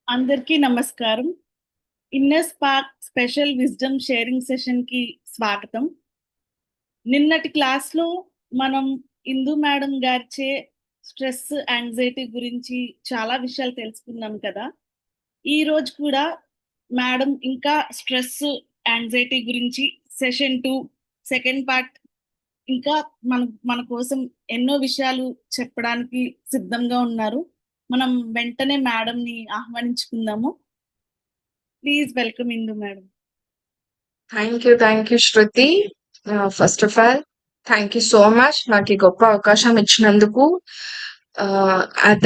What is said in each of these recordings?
అందరికీ నమస్కారం. Inner spark special wisdom sharing సెషన్‌కి స్వాగతం. నిన్నటి క్లాస్‌లో మనం ఇందు మేడం గారిచే స్ట్రెస్, యాంగ్జైటీ గురించి చాలా విషయాలు తెలుసుకున్నాం కదా! ఈరోజు కూడా మేడం ఇంకా స్ట్రెస్, యాంగ్జైటీ గురించి సెషన్ 2 సెకండ్ పార్ట్ ఇంకా మన మన కోసం ఎన్నో విషయాలు చెప్పడానికి సిద్ధంగా ఉన్నారు. మనం వెంటనే మేడంని ఆహ్వానించుకుందాము. Please welcome Indu madam. Thank you Shruti. First of all thank you so much నాకు ఈ గొప్ప అవకాశం ఇచ్చినందుకు.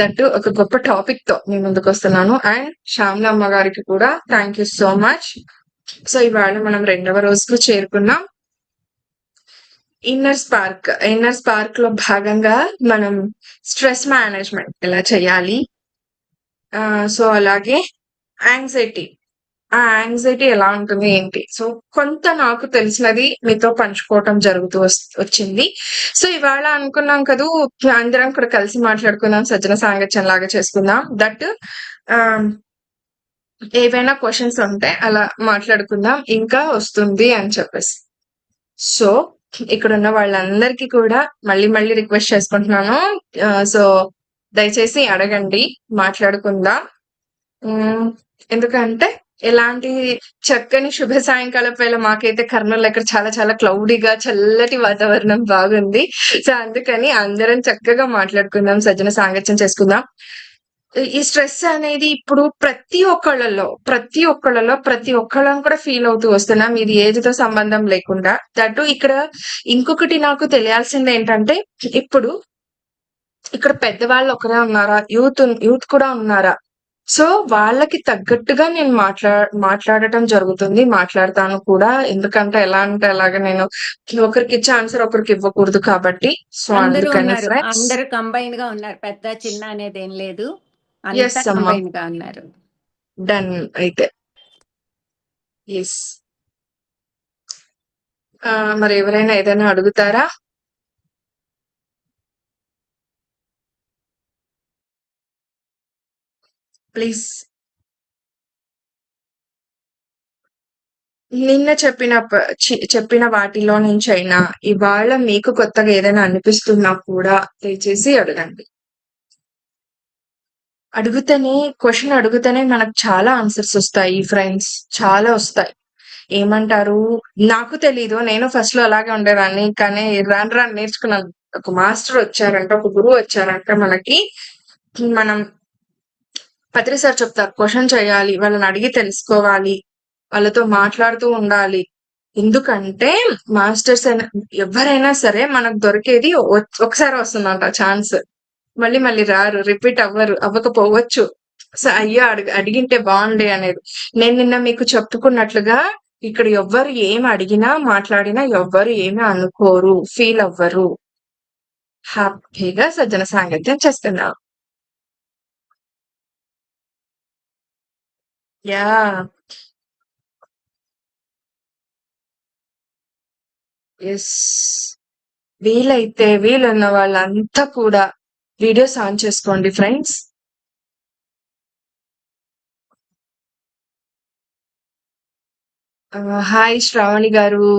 దట్టు ఒక గొప్ప టాపిక్ తో మీ ముందుకు వస్తున్నాను. అండ్ శ్యామలమ్మ గారికి కూడా thank you so much. So ఇవాళ మనం 2వ రోజుకు చేరుకున్నాం. ఇన్నర్ స్పార్క్ లో భాగంగా మనం స్ట్రెస్ మేనేజ్మెంట్ ఎలా చేయాలి, సో అలాగే యాంగ్జైటీ ఆ యాంగ్జైటీ ఎలా ఉంటుంది ఏంటి, సో కొంత నాకు తెలిసినది మీతో పంచుకోవటం జరుగుతూ వచ్చింది. సో ఇవాళ అనుకున్నాం కదూ, అందరం కూడా కలిసి మాట్లాడుకుందాం, సజ్జన సాంగత్యం లాగా చేసుకుందాం. దట్ ఏవైనా క్వశ్చన్స్ ఉంటే అలా మాట్లాడుకుందాం ఇంకా వస్తుంది అని చెప్పేసి. సో ఇక్కడ ఉన్న వాళ్ళందరికీ కూడా మళ్ళీ మళ్ళీ రిక్వెస్ట్ చేసుకుంటున్నాను. సో దయచేసి అడగండి, మాట్లాడుకుందాం. ఎందుకంటే ఎలాంటి చక్కని శుభ సాయంకాలం వేళ మాకైతే కర్నూలు ఇక్కడ చాలా చాలా క్లౌడీగా చల్లటి వాతావరణం బాగుంది. సో అందుకని అందరం చక్కగా మాట్లాడుకుందాం, సజ్జన సాంగత్యం చేసుకుందాం. ఈ స్ట్రెస్ అనేది ఇప్పుడు ప్రతి ఒక్కళ్ళలో ప్రతి ఒక్కళ్ళం కూడా ఫీల్ అవుతూ వస్తున్నాం, ఇది ఏజ్ తో సంబంధం లేకుండా. దట్టు ఇక్కడ ఇంకొకటి నాకు తెలియాల్సింది ఏంటంటే, ఇప్పుడు ఇక్కడ పెద్దవాళ్ళు ఒకరే ఉన్నారా, యూత్ కూడా ఉన్నారా? సో వాళ్ళకి తగ్గట్టుగా నేను మాట్లాడటం జరుగుతుంది, మాట్లాడతాను కూడా. ఎందుకంటే ఎలా అంటే అలాగా నేను ఒకరికి ఇచ్చే ఆన్సర్ ఒకరికి ఇవ్వకూడదు కాబట్టి. సో అందుకని అందరూ కంబైన్ గా ఉన్నారు, పెద్ద చిన్న అనేది ఏం లేదు, అంతా కంబైన్ గా ఉన్నారు. డన్ అయితే ఎస్. మరి ఎవరైనా ఏదైనా అడుగుతారా? ప్లీజ్. నిన్న చెప్పిన వాటిలో నుంచైనా ఇవాళ మీకు కొత్తగా ఏదైనా అనిపిస్తున్నా కూడా దయచేసి అడగండి. క్వశ్చన్ అడుగుతేనే మనకు చాలా ఆన్సర్స్ వస్తాయి ఫ్రెండ్స్, చాలా వస్తాయి. ఏమంటారు, నాకు తెలీదు, నేను ఫస్ట్ లో అలాగే ఉండేదాన్ని, కానీ రాను నేర్చుకున్నాను. ఒక మాస్టర్ వచ్చారంట, ఒక గురువు వచ్చారంట మనకి. మనం పత్రి సార్ చెప్తారు, క్వశ్చన్ చేయాలి, వాళ్ళని అడిగి తెలుసుకోవాలి, వాళ్ళతో మాట్లాడుతూ ఉండాలి. ఎందుకంటే మాస్టర్స్ అయినా ఎవరైనా సరే మనకు దొరికేది ఒకసారి వస్తుందంట ఛాన్స్, మళ్ళీ రారు, రిపీట్ అవ్వకపోవచ్చు. సో అయ్యో అడిగింటే బాగుండే అనేది. నేను నిన్న మీకు చెప్పుకున్నట్లుగా ఇక్కడ ఎవ్వరు ఏం అడిగినా మాట్లాడినా ఎవ్వరు ఏమి అనుకోరు, ఫీల్ అవ్వరు, హ్యాపీగా సజ్జన సాంగత్యం చేస్తున్నారు. Yeah, yes. వీలున్న వాళ్ళంతా కూడా వీడియోస్ ఆన్ చేసుకోండి ఫ్రెండ్స్. హాయ్ శ్రావణి గారు,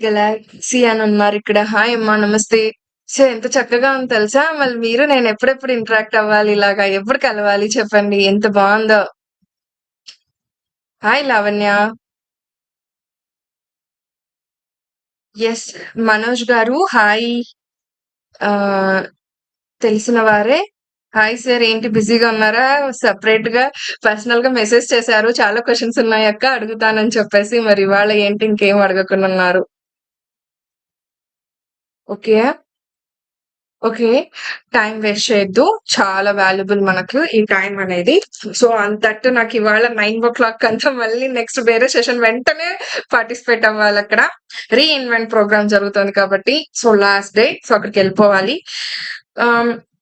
గెలాక్సీ అని ఉన్నారు ఇక్కడ. హాయ్ అమ్మా, నమస్తే. సో ఎంత చక్కగా ఉంది తెలుసా, మళ్ళీ మీరు నేను ఎప్పుడెప్పుడు ఇంటరాక్ట్ అవ్వాలి, ఇలాగా ఎప్పుడు కలవాలి చెప్పండి, ఎంత బాగుందో. హాయ్ లావణ్య. ఎస్ మనోజ్ గారు హాయ్. తెలిసిన వారే. హాయ్ సార్, ఏంటి బిజీగా ఉన్నారా? సెపరేట్ గా పర్సనల్ గా మెసేజ్ చేశారు, చాలా క్వశ్చన్స్ ఉన్నాయి అక్క అడుగుతానని చెప్పేసి. మరి ఇవాళ ఏంటి ఇంకేం అడగకుండా ఉన్నారు? ఓకే, టైం వేస్ట్ చేయొద్దు, చాలా వాల్యుబుల్ మనకు ఈ టైం అనేది. సో అంతట్టు నాకు ఇవాళ 9:00 అంతా మళ్ళీ నెక్స్ట్ వేరే సెషన్ వెంటనే పార్టిసిపేట్ అవ్వాలి. అక్కడ రీఇన్వెంట్ ప్రోగ్రామ్ జరుగుతుంది కాబట్టి, సో లాస్ట్ డే, సో అక్కడికి వెళ్ళిపోవాలి.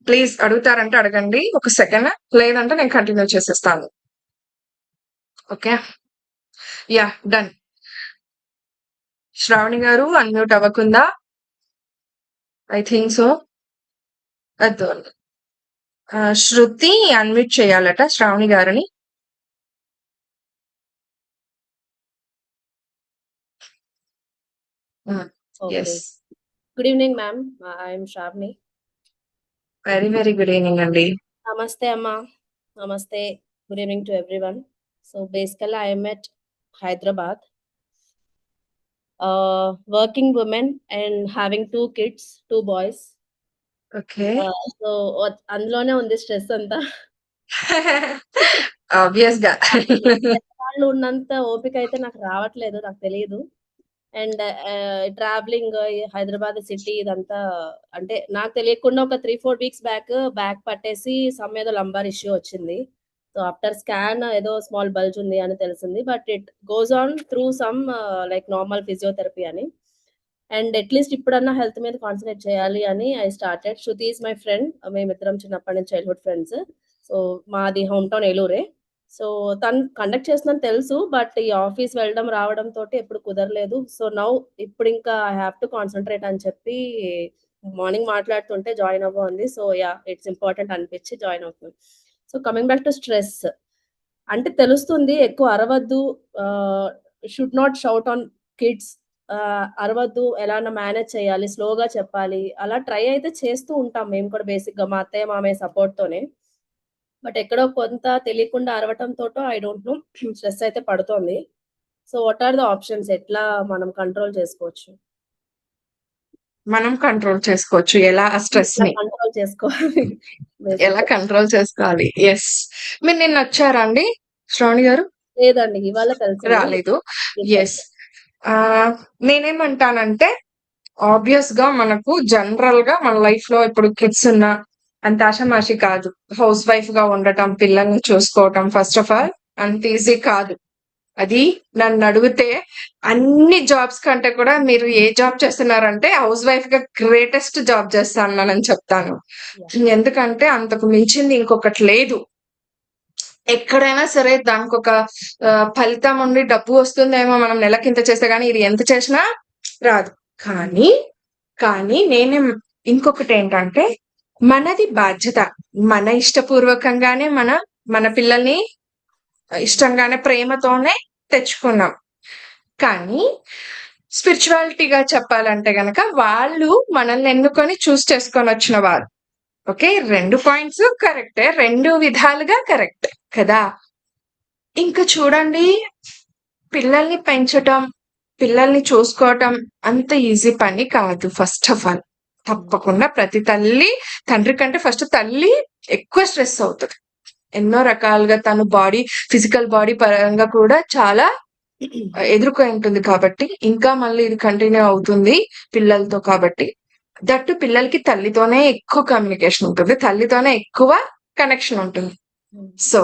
ప్లీజ్ అడుగుతారంటే అడగండి, ఒక సెకండ్, లేదంటే నేను కంటిన్యూ చేసేస్తాను. Okay, yeah, done. Shravani garu unmute అవ్వకుందా? I think so. Shruti unmute చేయాలట శ్రావణి గారిని. Okay. Yes. Good evening, ma'am. I am Shravani. Very very good evening అండి. Namaste, Amma. Namaste. Good evening to everyone. So basically, I am at Hyderabad, working woman and having 2 kids, 2 boys. Okay. So అందులోనే ఉంది stress అంతా. Obvious గా. వాళ్ళు ఉన్నంత ఓపిక అయితే నాకు రావట్లేదు, నాకు తెలియదు. అండ్ ట్రావెలింగ్ హైదరాబాద్ సిటీ ఇదంతా అంటే నాకు తెలియకుండా ఒక 3-4 వీక్స్ బ్యాక్ పట్టేసి సమ్ ఏదో లంబార్ ఇష్యూ వచ్చింది. సో ఆఫ్టర్ స్కాన్ ఏదో స్మాల్ బల్జ్ ఉంది అని తెలిసింది. But it goes on through some like normal physiotherapy అని. అండ్ అట్లీస్ట్ ఇప్పుడన్నా హెల్త్ మీద కాన్సన్ట్రేట్ చేయాలి అని I started. Shruti is my friend. మేమిద్దరం చిన్నప్పటి నుంచి చైల్డ్హుడ్ ఫ్రెండ్స్. సో మాది హోమ్ టౌన్ ఏలూరే. సో తను కండక్ట్ చేస్తుందని తెలుసు. బట్ ఈ ఆఫీస్ వెళ్ళడం రావడం తోటి ఎప్పుడు కుదరలేదు. సో నౌ ఇప్పుడు ఇంకా ఐ హ్యావ్ టు కాన్సన్ట్రేట్ అని చెప్పి మార్నింగ్ మాట్లాడుతుంటే జాయిన్ అవ్వ ఉంది. సో యా ఇట్స్ ఇంపార్టెంట్ అనిపించి జాయిన్ అవుతుంది. So coming back to stress అంటే తెలుస్తుంది ఎక్కువ అరవద్దు, should not shout on kids, అరవద్దు, ఎలా మేనేజ్ చేయాలి, స్లోగా చెప్పాలి, అలా ట్రై అయితే చేస్తూ ఉంటాం మేము కూడా బేసిక్గా మా అత్తయ్య మామయ్య సపోర్ట్తోనే. బట్ ఎక్కడో కొంత తెలియకుండా అరవటం తోటో ఐ డోంట్ నో స్ట్రెస్ అయితే పడుతోంది. So what are the options, ఎట్లా మనం కంట్రోల్ చేసుకోవచ్చు? మనం కంట్రోల్ చేసుకోవచ్చు ఎలా ఆ స్ట్రెస్ ని కంట్రోల్ చేసుకోవాలి ఎలా కంట్రోల్ చేసుకోవాలి. ఎస్. మీరు నిన్న వచ్చారా అండి శ్రావణి గారు? లేదండి, ఇవాళ కలిసి రాలేదు. ఎస్. నేనేమంటానంటే ఆబ్వియస్ గా మనకు జనరల్ గా మన లైఫ్ లో ఇప్పుడు కిడ్స్ ఉన్నా అంత ఆషామాషి కాదు. హౌస్ వైఫ్ గా ఉండటం, పిల్లల్ని చూసుకోవటం ఫస్ట్ ఆఫ్ ఆల్ అంత ఈజీ కాదు. అది నన్ను అడిగితే అన్ని జాబ్స్ కంటే కూడా మీరు ఏ జాబ్ చేస్తున్నారంటే హౌస్ వైఫ్ గా గ్రేటెస్ట్ జాబ్ చేస్తానని చెప్తాను. ఎందుకంటే అంతకు మించింది ఇంకొకటి లేదు. ఎక్కడైనా సరే దానికి ఒక ఫలితం ఉండి డబ్బు వస్తుందేమో మనం నెలకింత చేస్తే గానీ ఇది ఎంత చేసినా రాదు. కానీ నేనే ఇంకొకటి ఏంటంటే మనది బాధ్యత. మన ఇష్టపూర్వకంగానే మన పిల్లల్ని ఇష్టంగానే ప్రేమతోనే తెచ్చుకున్నాం. కానీ స్పిరిచువాలిటీగా చెప్పాలంటే గనక వాళ్ళు మనల్ని ఎన్నుకొని చూస్ చేసుకొని వచ్చిన వారు. ఓకే, 2 పాయింట్స్ కరెక్టే, 2 విధాలుగా కరెక్ట్ కదా. ఇంకా చూడండి, పిల్లల్ని పెంచటం, పిల్లల్ని చూసుకోవటం అంత ఈజీ పని కాదు. ఫస్ట్ ఆఫ్ ఆల్ తప్పకుండా ప్రతి తండ్రి కంటే ఫస్ట్ తల్లి ఎక్కువ స్ట్రెస్ అవుతుంది. ఎన్నో రకాలుగా తను ఫిజికల్ బాడీ పరంగా కూడా చాలా ఎదుర్కొని ఉంటుంది. కాబట్టి ఇంకా మళ్ళీ ఇది కంటిన్యూ అవుతుంది పిల్లలతో. కాబట్టి దట్టు పిల్లలకి తల్లితోనే ఎక్కువ కమ్యూనికేషన్ ఉంటుంది, తల్లితోనే ఎక్కువ కనెక్షన్ ఉంటుంది. సో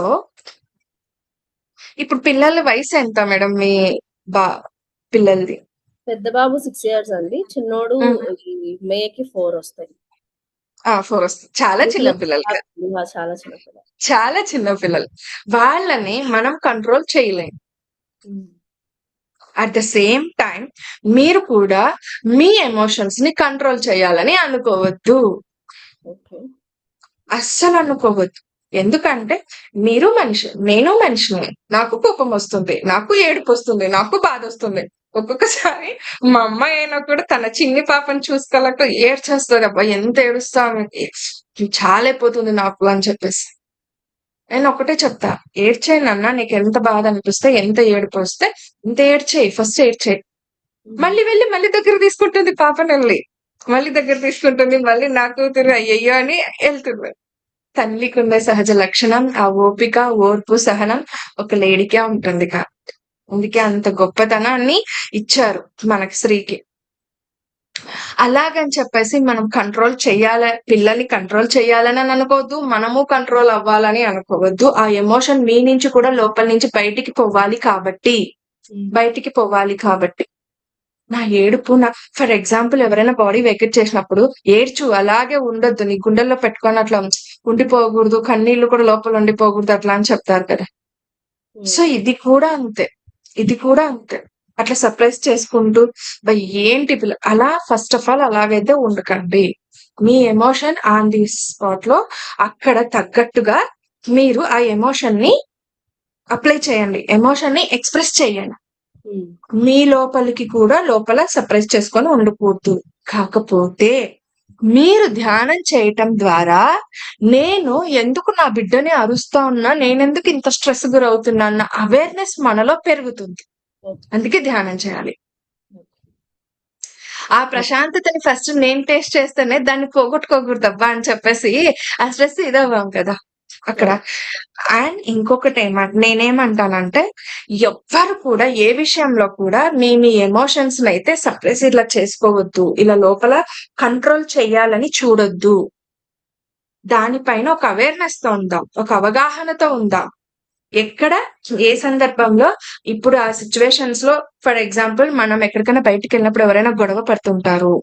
ఇప్పుడు పిల్లల వయసు ఎంత మేడం మీ పిల్లలది? పెద్ద బాబు 6 years అండి, చిన్నోడు మేకి 4 వస్తాయి. 4 వస్తాయి. చాలా చిన్న పిల్లలు కదా, చాలా చిన్న పిల్లలు. వాళ్ళని మనం కంట్రోల్ చేయలేం. అట్ ద సేమ్ టైం మీరు కూడా మీ ఎమోషన్స్ ని కంట్రోల్ చేయాలని అనుకోవద్దు, అస్సలు అనుకోవద్దు. ఎందుకంటే మీరు మనిషి, నేను మనిషిని. నాకు కోపం వస్తుంది, నాకు ఏడుపు వస్తుంది, నాకు బాధ వస్తుంది. ఒక్కొక్కసారి మా అమ్మాయి అయినా కూడా తన చిన్ని పాపని చూసుకోలేక ఏడ్చేస్తుంది. అబ్బా ఎంత ఏడుస్తాను, చాలా అయిపోతుంది నాకు అని చెప్పేసి. నేను ఒకటే చెప్తా, ఏడ్చేయి నాన్న, నీకు ఎంత బాధ అనిపిస్తే, ఎంత ఏడుపు వస్తే ఇంత ఏడ్చేయి, ఫస్ట్ ఏడ్చేయి. మళ్ళీ వెళ్ళి మళ్ళీ దగ్గర తీసుకుంటుంది పాపని, మళ్ళీ దగ్గర తీసుకుంటుంది, మళ్ళీ నా కూతురు అయ్యయ్యో అని వెళ్తుంది. తల్లికి ఉండే సహజ లక్షణం ఆ ఓపిక, ఓర్పు, సహనం ఒక లేడీకే ఉంటుంది. కాబట్టి అందుకే అంత గొప్పతనాన్ని ఇచ్చారు మనకి స్త్రీకి. అలాగని చెప్పేసి మనం పిల్లల్ని కంట్రోల్ చేయాలని అనుకోవద్దు, మనము కంట్రోల్ అవ్వాలని అనుకోవద్దు. ఆ ఎమోషన్ మీ నుంచి కూడా లోపల నుంచి బయటికి పోవాలి కాబట్టి నా ఏడుపు ఫర్ ఎగ్జాంపుల్ ఎవరైనా బాడీ వెకెట్ చేసినప్పుడు ఏడ్చు, అలాగే ఉండొద్దు, నీ గుండెల్లో పెట్టుకొని అట్లా ఉండిపోకూడదు, కన్నీళ్లు కూడా లోపల ఉండిపోకూడదు అట్లా అని చెప్తారు కదా. సో ఇది కూడా అంతే. అట్లా సర్ప్రైజ్ చేసుకుంటూ ఏంటి అలా ఫస్ట్ ఆఫ్ ఆల్ అలాగైతే ఉండకండి. మీ ఎమోషన్ ఆన్ ది స్పాట్ లో అక్కడ తగ్గట్టుగా మీరు ఆ ఎమోషన్ ని అప్లై చేయండి, ఎమోషన్ ని ఎక్స్ప్రెస్ చేయండి. మీ లోపలికి కూడా లోపల సప్రెస్ చేసుకొని ఉండకూడదు. కాకపోతే మీరు ధ్యానం చేయటం ద్వారా నేను ఎందుకు నా బిడ్డని అరుస్తా ఉన్నా, నేనెందుకు ఇంత స్ట్రెస్ గురవుతున్నా అన్న అవేర్నెస్ మనలో పెరుగుతుంది. అందుకే ధ్యానం చేయాలి. ఆ ప్రశాంతతని ఫస్ట్ నేను టేస్ట్ చేస్తేనే దాన్ని పోగొట్టుకోకూడదబ్బా అని చెప్పేసి ఆ స్ట్రెస్ ఇదవ్వం కదా అక్కడ. అండ్ ఇంకొకటి నేనేమంటానంటే, ఎవ్వరు కూడా ఏ విషయంలో కూడా మీ ఎమోషన్స్ అయితే సప్రెస్ ఇలా చేసుకోవద్దు, ఇలా లోపల కంట్రోల్ చేయాలని చూడొద్దు. దానిపైన ఒక అవేర్నెస్ తో ఉందాం, ఒక అవగాహనతో ఉందాం. ఎక్కడ ఏ సందర్భంలో ఇప్పుడు ఆ సిచ్యువేషన్స్ లో, ఫర్ ఎగ్జాంపుల్ మనం ఎక్కడికైనా బయటికి వెళ్ళినప్పుడు ఎవరైనా గొడవ పడుతుంటారు,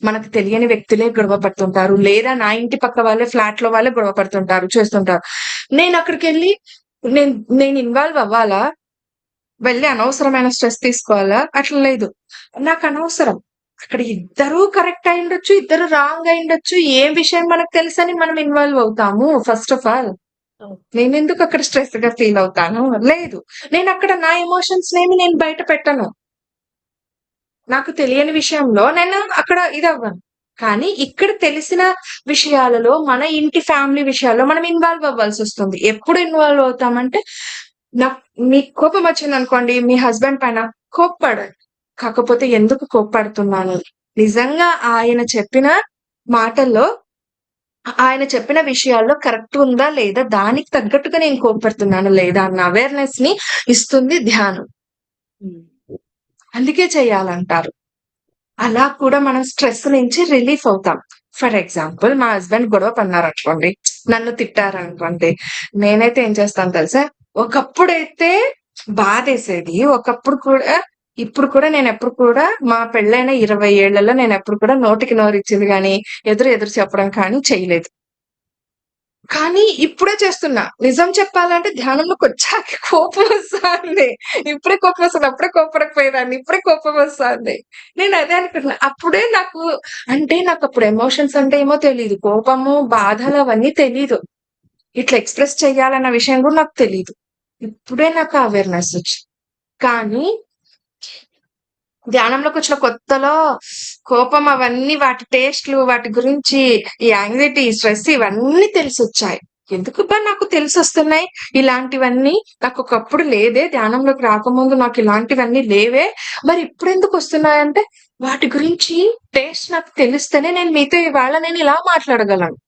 మనకు తెలియని వ్యక్తులే గొడవ పడుతుంటారు, లేదా నా ఇంటి పక్క వాళ్ళే ఫ్లాట్ లో వాళ్ళే గొడవ పడుతుంటారు, చేస్తుంటారు. నేను అక్కడికి వెళ్ళి నేను ఇన్వాల్వ్ అవ్వాలా, వెళ్ళి అనవసరమైన స్ట్రెస్ తీసుకోవాలా? అట్లా లేదు. నాకు అనవసరం. అక్కడ ఇద్దరు కరెక్ట్ అయి ఉండొచ్చు, ఇద్దరు రాంగ్ అయి ఉండొచ్చు. ఏ విషయం మనకు తెలుసని మనం ఇన్వాల్వ్ అవుతాము? ఫస్ట్ ఆఫ్ ఆల్ నేనెందుకు అక్కడ స్ట్రెస్ గా ఫీల్ అవుతాను? లేదు. నేను అక్కడ నా ఎమోషన్స్ నేను బయట పెట్టను. నాకు తెలియని విషయంలో నేను అక్కడ ఇదవ్వను. కానీ ఇక్కడ తెలిసిన విషయాలలో, మన ఇంటి ఫ్యామిలీ విషయాల్లో మనం ఇన్వాల్వ్ అవ్వాల్సి వస్తుంది. ఎప్పుడు ఇన్వాల్వ్ అవుతామంటే, మీకు కోపం వచ్చింది అనుకోండి, మీ హస్బెండ్ పైన కోప్పడండి. కాకపోతే ఎందుకు కోప్పడుతున్నాను, నిజంగా ఆయన చెప్పిన మాటల్లో, ఆయన చెప్పిన విషయాల్లో కరెక్ట్ ఉందా లేదా, దానికి తగ్గట్టుగా నేను కోప్పడుతున్నాను లేదా అన్న అవేర్నెస్ ని ఇస్తుంది ధ్యానం. అందుకే చేయాలంటారు. అలా కూడా మనం స్ట్రెస్ నుంచి రిలీఫ్ అవుతాం. ఫర్ ఎగ్జాంపుల్, మా హస్బెండ్ గొడవ పడినారు అనుకోండి, నన్ను తిట్టారనుకోండి, నేనైతే ఏం చేస్తాను తెలుసా, ఒకప్పుడైతే బాధేసేది, ఒకప్పుడు కూడా, ఇప్పుడు కూడా నేను ఎప్పుడు కూడా మా పెళ్ళైన 20 ఏళ్లలో నేను ఎప్పుడు కూడా నోటికి నోరిచ్చింది కానీ ఎదురు చెప్పడం కానీ చేయలేదు. కానీ ఇప్పుడే చేస్తున్నా. నిజం చెప్పాలంటే ధ్యానంలోకి వచ్చాక కోపం వస్తుంది. ఇప్పుడే కోపం వస్తుంది, అప్పుడే కోపడకపోయేదాన్ని, ఇప్పుడే కోపం వస్తుంది. నేను అదే అనుకుంటున్నా. అప్పుడే నాకు అప్పుడు ఎమోషన్స్ అంటే ఏమో తెలీదు, కోపము, బాధలు అవన్నీ తెలీదు, ఇట్లా ఎక్స్ప్రెస్ చెయ్యాలన్న విషయం కూడా నాకు తెలీదు. ఇప్పుడే నాకు అవేర్నెస్ వచ్చింది. కానీ ధ్యానంలోకి వచ్చిన కొత్తలో కోపం అవన్నీ, వాటి టేస్ట్లు, వాటి గురించి, ఈ యాంగ్జైటీ, స్ట్రెస్ ఇవన్నీ తెలిసొచ్చాయి. ఎందుకు నాకు తెలిసొస్తున్నాయి ఇలాంటివన్నీ? నాకు ఒకప్పుడు లేదే, ధ్యానంలోకి రాకముందు నాకు ఇలాంటివన్నీ లేవే, మరి ఇప్పుడు ఎందుకు వస్తున్నాయంటే, వాటి గురించి టేస్ట్ నాకు తెలిస్తేనే నేను మీతో ఇవాళ నేను ఇలా మాట్లాడగలను,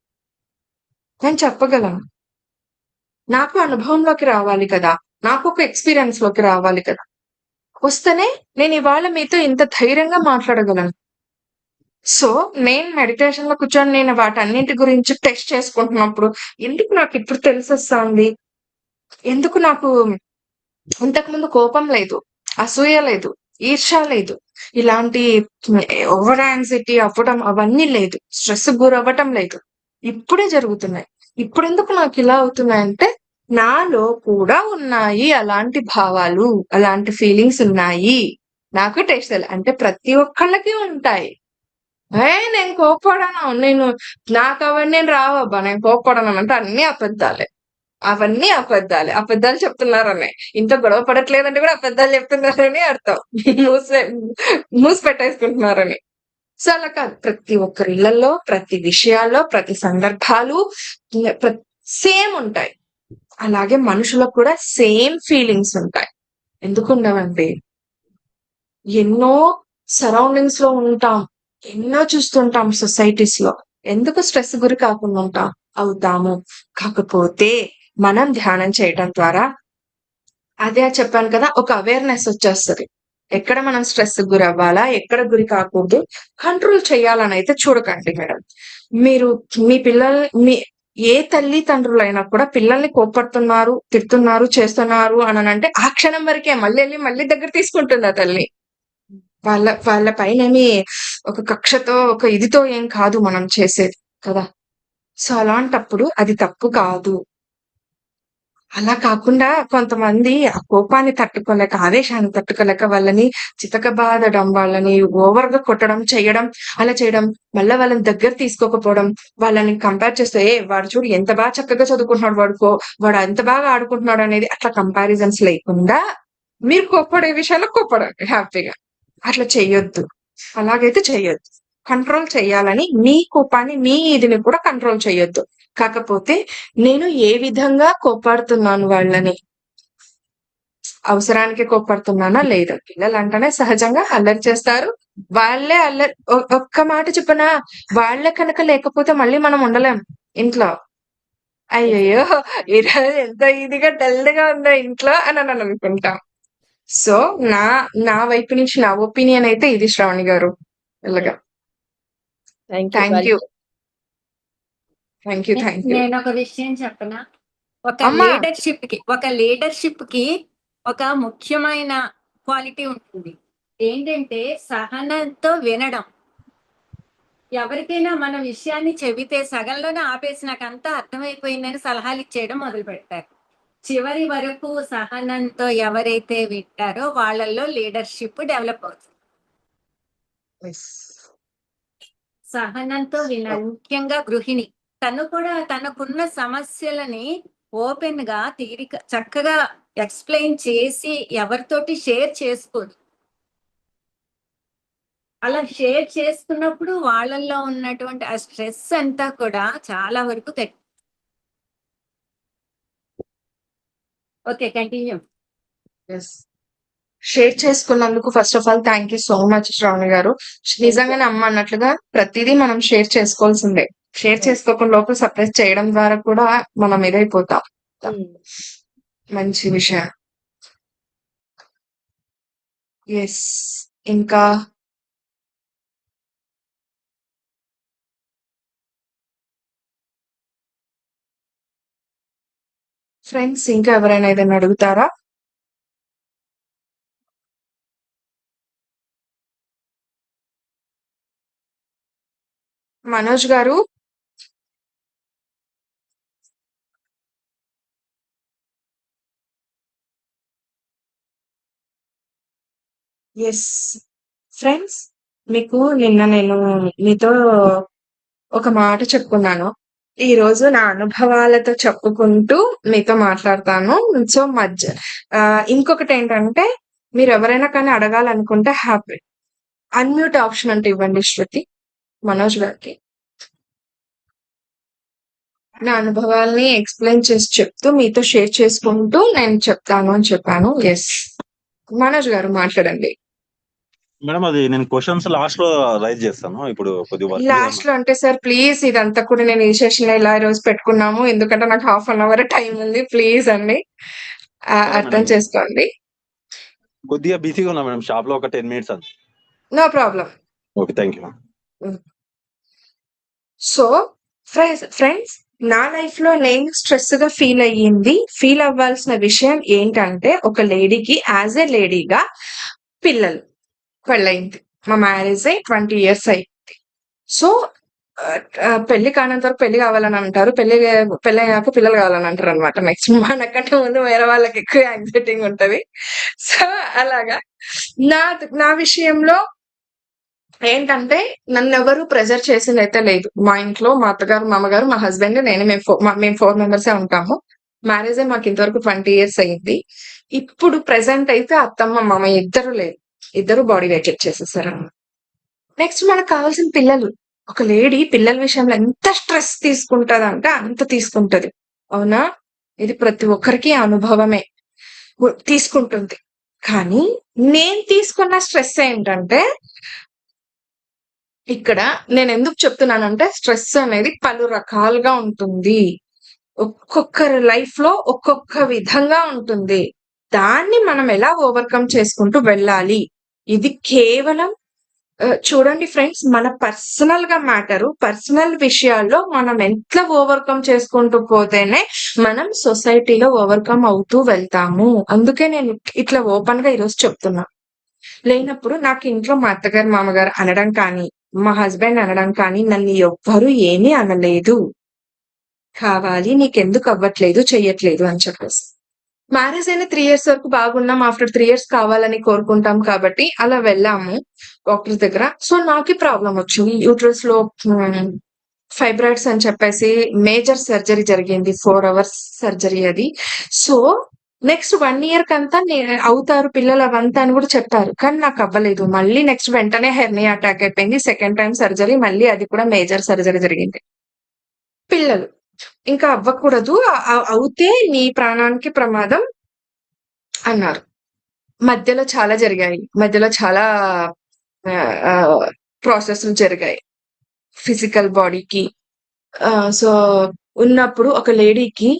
నేను చెప్పగలను. నాకు అనుభవంలోకి రావాలి కదా, నాకు ఒక ఎక్స్పీరియన్స్ లోకి రావాలి కదా, వస్తేనే నేను ఇవాళ మీతో ఇంత ధైర్యంగా మాట్లాడగలను. సో నేను మెడిటేషన్ లో కూర్చొని నేను వాటన్నింటి గురించి టెస్ట్ చేసుకుంటున్నప్పుడు, ఎందుకు నాకు ఇప్పుడు తెలిసొస్తుంది, ఎందుకు నాకు ఇంతకుముందు కోపం లేదు, అసూయ లేదు, ఈర్ష్య లేదు, ఇలాంటి ఓవర్ యాంగ్జైటీ అవ్వడం అవన్నీ లేదు, స్ట్రెస్ గురవ్వటం లేదు, ఇప్పుడే జరుగుతున్నాయి. ఇప్పుడు ఎందుకు నాకు ఇలా అవుతున్నాయంటే, నాలో కూడా ఉన్నాయి అలాంటి భావాలు, అలాంటి ఫీలింగ్స్ ఉన్నాయి. నాకు టేస్ట్ అంటే ప్రతి ఒక్కళ్ళకి ఉంటాయి. నేను కోప్పడను, నాకు అవన్నీ రావబ్బా, నేను కోప్పడను అంటే అన్ని అబద్ధాలే, అవన్నీ అబద్ధాలే, అబద్ధాలు చెప్తున్నారని. ఇంత గొడవ పడట్లేదంటే కూడా అబద్ధాలు చెప్తున్నారని అర్థం, మూసి పెట్టేసుకుంటున్నారని. సో అలా కాదు, ప్రతి ఒక్కరి ఇళ్లలో, ప్రతి విషయాల్లో, ప్రతి సందర్భాలు సేమ్ ఉంటాయి. అలాగే మనుషులకు కూడా సేమ్ ఫీలింగ్స్ ఉంటాయి. ఎందుకు ఉండవండి? ఎన్నో సరౌండింగ్స్ లో ఉంటాం, ఎన్నో చూస్తుంటాం సొసైటీస్ లో. ఎందుకు స్ట్రెస్ గురి కాకుండా అవుతాము? కాకపోతే మనం ధ్యానం చేయడం ద్వారా, అదే చెప్పాను కదా, ఒక అవేర్నెస్ వచ్చేస్తుంది. ఎక్కడ మనం స్ట్రెస్ గురి అవ్వాలా, ఎక్కడ గురి కాకూడదు, కంట్రోల్ చేయాలని అయితే చూడకండి మేడం. మీరు మీ పిల్లల్ని, ఏ తల్లి తండ్రులైనా కూడా పిల్లల్ని కోప్పడుతున్నారు, తిడుతున్నారు, చేస్తున్నారు అని అంటే ఆ క్షణం వరకే, మళ్ళీ దగ్గర తీసుకుంటుంది ఆ తల్లి. వాళ్ళ పైనేమి ఒక కక్షతో, ఒక ఇదితో ఏం కాదు మనం చేసేది కదా. సో అలాంటప్పుడు అది తప్పు కాదు. అలా కాకుండా కొంతమంది ఆ కోపాన్ని తట్టుకోలేక, ఆవేశాన్ని తట్టుకోలేక వాళ్ళని చితకబాదడం, వాళ్ళని ఓవర్‌గా కొట్టడం, అలా చేయడం, మళ్ళా వాళ్ళని దగ్గర తీసుకోకపోవడం, వాళ్ళని కంపేర్ చేస్తే, వాడు చూడు ఎంత చక్కగా చదువుకుంటున్నాడు వాడు ఎంత బాగా ఆడుకుంటున్నాడు" అనేది అట్లా కంపారిజన్స్ లేకుండా మీరు కోప్పడే విషయాల్లో కోప్పడండి హ్యాపీగా. అట్లా చెయ్యొద్దు. అలాగైతే చెయ్యొద్దు. కంట్రోల్ చెయ్యాలని మీ కోపాన్ని, మీ ఇదిని కూడా కంట్రోల్ చెయ్యొద్దు. కాకపోతే నేను ఏ విధంగా కోప్పడుతున్నాను వాళ్ళని, అవసరానికి కోప్పడుతున్నానా లేదా? పిల్లలంటేనే సహజంగా అల్లరి చేస్తారు. వాళ్ళే అల్లరి ఒక్క మాట చెప్పనా? వాళ్ళే కనుక లేకపోతే మళ్ళీ మనం ఉండలేం ఇంట్లో. అయ్యయ్యో! ఈరోజు ఎంత ఇదిగా డల్‌గా ఉందో ఇంట్లో అని అనుకుంటాం. సో, నా నా వైపు నుంచి నా ఒపీనియన్ అయితే ఇది శ్రావణి గారు. ఇలాగా. Thank you. Thank you. Thank you. నేను ఒక విషయం చెప్పనా? ఒక అమ్మా! లీడర్షిప్ కి ఒక ముఖ్యమైన క్వాలిటీ ఉంటుంది. ఏంటంటే సహనంతో వినడం. ఎవరికైనా మన విషయాన్ని చెబితే సగంలోనే ఆపేసి నాకంతా అర్థమైపోయిందని సలహాలు ఇచ్చేయడం మొదలు పెడతారు. చివరి వరకు సహనంతో ఎవరైతే వింటారో వాళ్ళల్లో లీడర్షిప్ డెవలప్ అవుతుంది. యెస్. సహనంతో వినాలి. ముఖ్యంగా గృహిణి. తను కూడా తనకున్న సమస్యలని ఓపెన్ గా చక్కగా ఎక్స్ప్లెయిన్ చేసి ఎవరితోటి షేర్ చేసుకోదు. అలా షేర్ చేసుకున్నప్పుడు వాళ్ళల్లో ఉన్నటువంటి ఆ స్ట్రెస్ అంతా కూడా చాలా వరకు ఓకే, కంటిన్యూ. యెస్. షేర్ చేసుకున్నందుకు first of all thank you so much Shravani గారు. నిజంగానే అమ్మ అన్నట్లుగా ప్రతిదీ మనం షేర్ చేసుకోవాల్సిందే. షేర్ చేసుకోకుండా లోపల సర్ప్రైజ్ చేయడం ద్వారా కూడా మనం ఇదైపోతాం. మంచి విషయం. యెస్. ఇంకా ఫ్రెండ్స్ ఇంకా ఎవరైనా ఏదైనా అడుగుతారా? మనోజ్ గారు? యెస్. ఫ్రెండ్స్ మీకు నిన్న నేను మీతో ఒక మాట చెప్పుకున్నాను. ఈరోజు నా అనుభవాలతో చెప్పుకుంటూ మీతో మాట్లాడతాను. సో ఇంకొకటేంటంటే మీరెవరైనా కానీ అడగాలనుకుంటే హ్యాపీ. అన్‌మ్యూట్ ఆప్షన్ అంటే ఇవ్వండి శృతి, మనోజ్ గారికి. నా అనుభవాల్ని ఎక్స్‌ప్లెయిన్ చేసి చెప్తూ మీతో షేర్ చేసుకుంటూ నేను చెప్తాను అని చెప్పాను. యెస్. మనోజ్ గారు మాట్లాడండి. మేడం అది నేను క్వశ్చన్స్ లాస్ట్ లో రైజ్ చేస్తాను. ఇప్పుడు కొద్దిగా లాస్ట్ లో అంటే సార్ ప్లీజ్ ఇదంతా కూడా నేను ఈ సెషన్ ఇలా ఈ రోజు పెట్టుకున్నాము. ఎందుకంటే నాకు హాఫ్ అన్ అవర్ టైం ఉంది. ప్లీజ్ అండి అర్థం చేసుకోండి. కొద్దిగా బిజీగా ఉన్నా మేడం, షాప్ లో ఒక 10 minutes అండి. No problem. Okay, thank you. So friends నా లైఫ్ లో నేను స్ట్రెస్ గా ఫీల్ అవ్వాల్సిన విషయం ఏంటంటే, ఒక లేడీకి యాజ్ ఏ లేడీగా పిల్లలు పెళ్ళయింది. మా మ్యారేజ్ అయి 20 years అయింది. సో పెళ్లి కానంత వరకు పెళ్లి కావాలని అంటారు, పెళ్ళయ్యాక పిల్లలు కావాలని అంటారు అనమాట. నెక్స్ట్ మనకంటే ముందు వేరే వాళ్ళకి ఎక్కువ యాంగ్జైటింగ్ ఉంటది. సో అలాగా నా విషయంలో ఏంటంటే నన్ను ఎవరు ప్రెజర్ చేసింది అయితే లేదు. మా ఇంట్లో మా అత్తగారు, మామగారు, మా హస్బెండ్, నేను మేము 4 మెంబర్సే ఉంటాము. మ్యారేజ్ అయి మాకు ఇంతవరకు 20 years అయింది. ఇప్పుడు ప్రెసెంట్ అయితే అత్తమ్మ మామయ్య ఇద్దరు లేదు, ఇద్దరు బాడీ వెయిట్ చేసేసారు. నెక్స్ట్ మనకు కావాల్సిన పిల్లలు. ఒక లేడీ పిల్లల విషయంలో ఎంత స్ట్రెస్ తీసుకుంటదంటే అంత తీసుకుంటది. అవునా? ఇది ప్రతి ఒక్కరికి అనుభవమే తీసుకుంటుంది. కానీ నేను తీసుకున్న స్ట్రెస్ ఏంటంటే, ఇక్కడ నేను ఎందుకు చెప్తున్నానంటే స్ట్రెస్ అనేది పలు రకాలుగా ఉంటుంది. ఒక్కొక్కరి లైఫ్ లో ఒక్కొక్క విధంగా ఉంటుంది. దాన్ని మనం ఎలా ఓవర్కమ్ చేసుకుంటూ వెళ్ళాలి. ఇది కేవలం చూడండి ఫ్రెండ్స్, మన పర్సనల్ విషయాల్లో మనం ఎంత ఓవర్కమ్ చేసుకుంటూ పోతేనే మనం సొసైటీలో ఓవర్కమ్ అవుతూ వెళ్తాము. అందుకే నేను ఇట్లా ఓపెన్ గా ఈరోజు చెప్తున్నా. లేనప్పుడు నాకు ఇంట్లో మా అత్తగారు, మామగారు అనడం కానీ, మా హస్బెండ్ అనడం కానీ నన్ను ఎవ్వరూ ఏమీ అనలేదు. కావాలి, నీకెందుకు అవ్వట్లేదు, చెయ్యట్లేదు అని చెప్పేసి. మ్యారేజ్ అయిన 3 ఇయర్స్ వరకు బాగున్నాం. ఆఫ్టర్ 3 ఇయర్స్ కావాలని కోరుకుంటాం కాబట్టి అలా వెళ్ళాము డాక్టర్ దగ్గర. సో నాకే ప్రాబ్లం వచ్చింది. యూట్రస్ లో ఫైబ్రాయిడ్స్ అని చెప్పేసి మేజర్ సర్జరీ జరిగింది. 4 అవర్స్ సర్జరీ అది. సో నెక్స్ట్ 1 ఇయర్ కంతా అవుతారు పిల్లలు అవంతా అని కూడా చెప్పారు. కానీ నాకు అవ్వలేదు. మళ్ళీ నెక్స్ట్ వెంటనే హెర్నియా అటాక్ అయిపోయింది. సెకండ్ టైం సర్జరీ, మళ్ళీ అది కూడా మేజర్ సర్జరీ జరిగింది. పిల్లలు ఇంకా అవ్వకూడదు, అవుతే నీ ప్రాణానికి ప్రమాదం అన్నారు. మధ్యలో చాలా జరిగాయి. మధ్యలో చాలా ప్రాసెస్లు జరిగాయి ఫిజికల్ బాడీకి. సో ఉన్నప్పుడు ఒక లేడీకి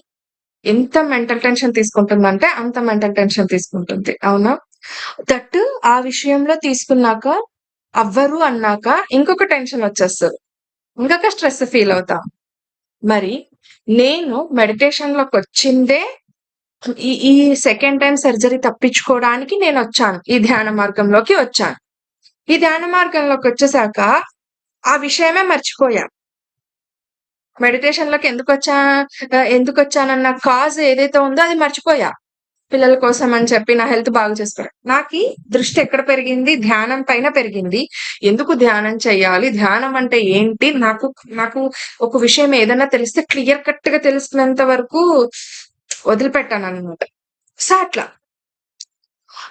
ఎంత మెంటల్ టెన్షన్ తీసుకుంటుందంటే అంత మెంటల్ టెన్షన్ తీసుకుంటుంది. అవునా? దట్ ఆ విషయంలో తీసుకున్నాక అవ్వరు అన్నాక ఇంకొక టెన్షన్ వచ్చేస్తుంది, ఇంకొక స్ట్రెస్ ఫీల్ అవుతాం. మరి నేను మెడిటేషన్ లోకి వచ్చిందే ఈ సెకండ్ టైం సర్జరీ తప్పించుకోవడానికి నేను వచ్చాను. ఈ ధ్యాన మార్గంలోకి వచ్చాను. ఈ ధ్యాన మార్గంలోకి వచ్చేసాక ఆ విషయమే మర్చిపోయా. మెడిటేషన్ లోకి ఎందుకు వచ్చానన్న కాజ్ ఏదైతే ఉందో అది మర్చిపోయా. పిల్లల కోసం అని చెప్పి నా హెల్త్ బాగు చేసుకోవడం. నాకు దృష్టి ఎక్కడ పెరిగింది? ధ్యానం పైన పెరిగింది. ఎందుకు ధ్యానం చేయాలి, ధ్యానం అంటే ఏంటి, నాకు ఒక విషయం ఏదైనా తెలిస్తే క్లియర్ కట్ గా తెలుసుకునేంత వరకు వదిలిపెట్టాను అనమాట. సో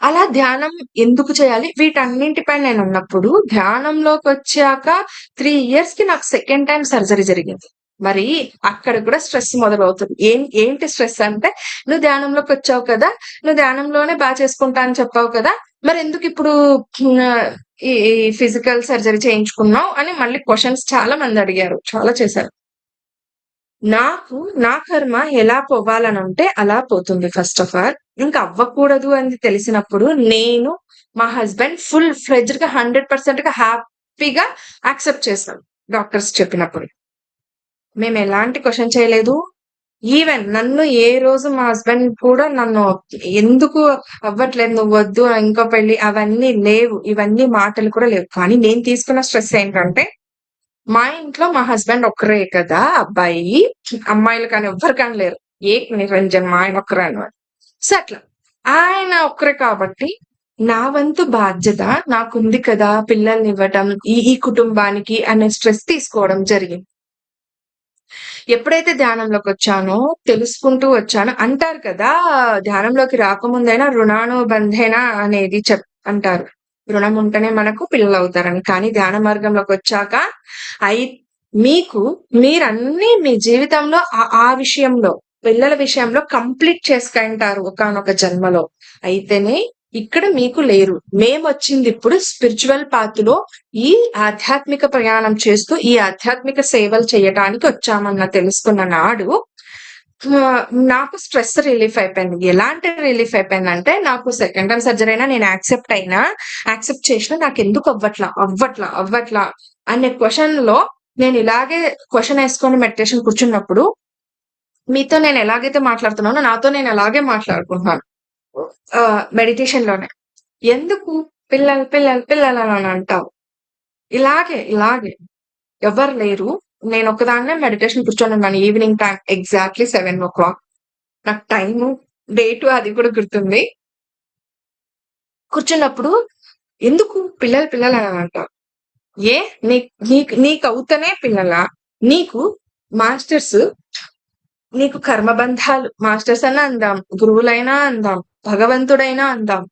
అలా ధ్యానం ఎందుకు చేయాలి, వీటన్నింటిపై నేను ఉన్నప్పుడు ధ్యానంలోకి వచ్చాక 3 ఇయర్స్ కి నాకు సెకండ్ టైం సర్జరీ జరిగింది. మరి అక్కడ కూడా స్ట్రెస్ మొదలవుతుంది. ఏంటి స్ట్రెస్ అంటే, నువ్వు ధ్యానంలోకి వచ్చావు కదా, నువ్వు ధ్యానంలోనే బాగా చేసుకుంటా అని చెప్పావు కదా, మరి ఎందుకు ఇప్పుడు ఈ ఫిజికల్ సర్జరీ చేయించుకున్నావు అని మళ్ళీ క్వశ్చన్స్ చాలా మంది అడిగారు, చాలా చేశారు. నాకు నా కర్మ ఎలా పోవాలని ఉంటే అలా పోతుంది. ఫస్ట్ ఆఫ్ ఆల్ ఇంకా అవ్వకూడదు అని తెలిసినప్పుడు నేను మా హస్బెండ్ ఫుల్ ఫ్లెడ్జ్డ్ గా 100% గా హ్యాపీగా యాక్సెప్ట్ చేస్తాం. డాక్టర్స్ చెప్పినప్పుడు మేము ఎలాంటి క్వశ్చన్ చేయలేదు. ఈవెన్ నన్ను ఏ రోజు మా హస్బెండ్ కూడా నన్ను ఎందుకు అవ్వట్లేదు, నువ్వు వద్దు, ఇంకో పెళ్లి, అవన్నీ లేవు. ఇవన్నీ మాటలు కూడా లేవు. కానీ నేను తీసుకున్న స్ట్రెస్ ఏంటంటే, మా ఇంట్లో మా హస్బెండ్ ఒక్కరే కదా అబ్బాయి, అమ్మాయిలు కానీ ఎవ్వరు కానీ లేరు. నిరంజన్ మా ఆయన ఒక్కరే అన్నమాట. సో అట్లా ఆయన ఒక్కరే కాబట్టి నా వంతు బాధ్యత నాకుంది కదా పిల్లల్ని ఇవ్వటం ఈ కుటుంబానికి అనే స్ట్రెస్ తీసుకోవడం జరిగింది. ఎప్పుడైతే ధ్యానంలోకి వచ్చానో తెలుసుకుంటూ వచ్చానో, అంటారు కదా ధ్యానంలోకి రాకముందైనా రుణానుబంధేన అనేది అంటారు, రుణం ఉంటేనే మనకు పిల్లలు అవుతారని. కానీ ధ్యాన మార్గంలోకి వచ్చాక మీరన్నీ మీ జీవితంలో ఆ విషయంలో, పిల్లల విషయంలో కంప్లీట్ చేసుకుంటారు ఒకానొక జన్మలో. అయితేనే ఇక్కడ మీకు లేరు. మేము వచ్చింది ఇప్పుడు స్పిరిచువల్ పాత్ లో ఈ ఆధ్యాత్మిక ప్రయాణం చేస్తూ ఈ ఆధ్యాత్మిక సేవలు చేయడానికి వచ్చామన్న తెలుసుకున్న నాడు నాకు స్ట్రెస్ రిలీఫ్ అయిపోయింది. ఎలాంటి రిలీఫ్ అయిపోయిందంటే, నాకు సెకండ్ టైం సర్జరీ అయినా నేను యాక్సెప్ట్ చేసినా నాకు ఎందుకు అవ్వట్లా అనే క్వశ్చన్ లో నేను ఇలాగే క్వశ్చన్ వేసుకొని మెడిటేషన్ కూర్చున్నప్పుడు మీతో నేను ఎలాగైతే మాట్లాడుతున్నానో నాతో నేను అలాగే మాట్లాడుకుంటున్నాను మెడిటేషన్ లోనే. ఎందుకు పిల్లలు అని అంటావు? ఇలాగే ఎవరు లేరు. నేను ఒకదాన్నే మెడిటేషన్ కూర్చొని ఉన్నాను. Evening time exactly 7 o'clock. నాకు టైము, డేటు అది కూడా గుర్తుంది. కూర్చున్నప్పుడు ఎందుకు పిల్లలు అని అంటావు? నీకు అవుతనే పిల్లలా? నీకు మాస్టర్స్, నీకు కర్మబంధాలు, మాస్టర్స్ అన్నా అందాం, గురువులైనా అందాం, భగవంతుడైనా అందాం,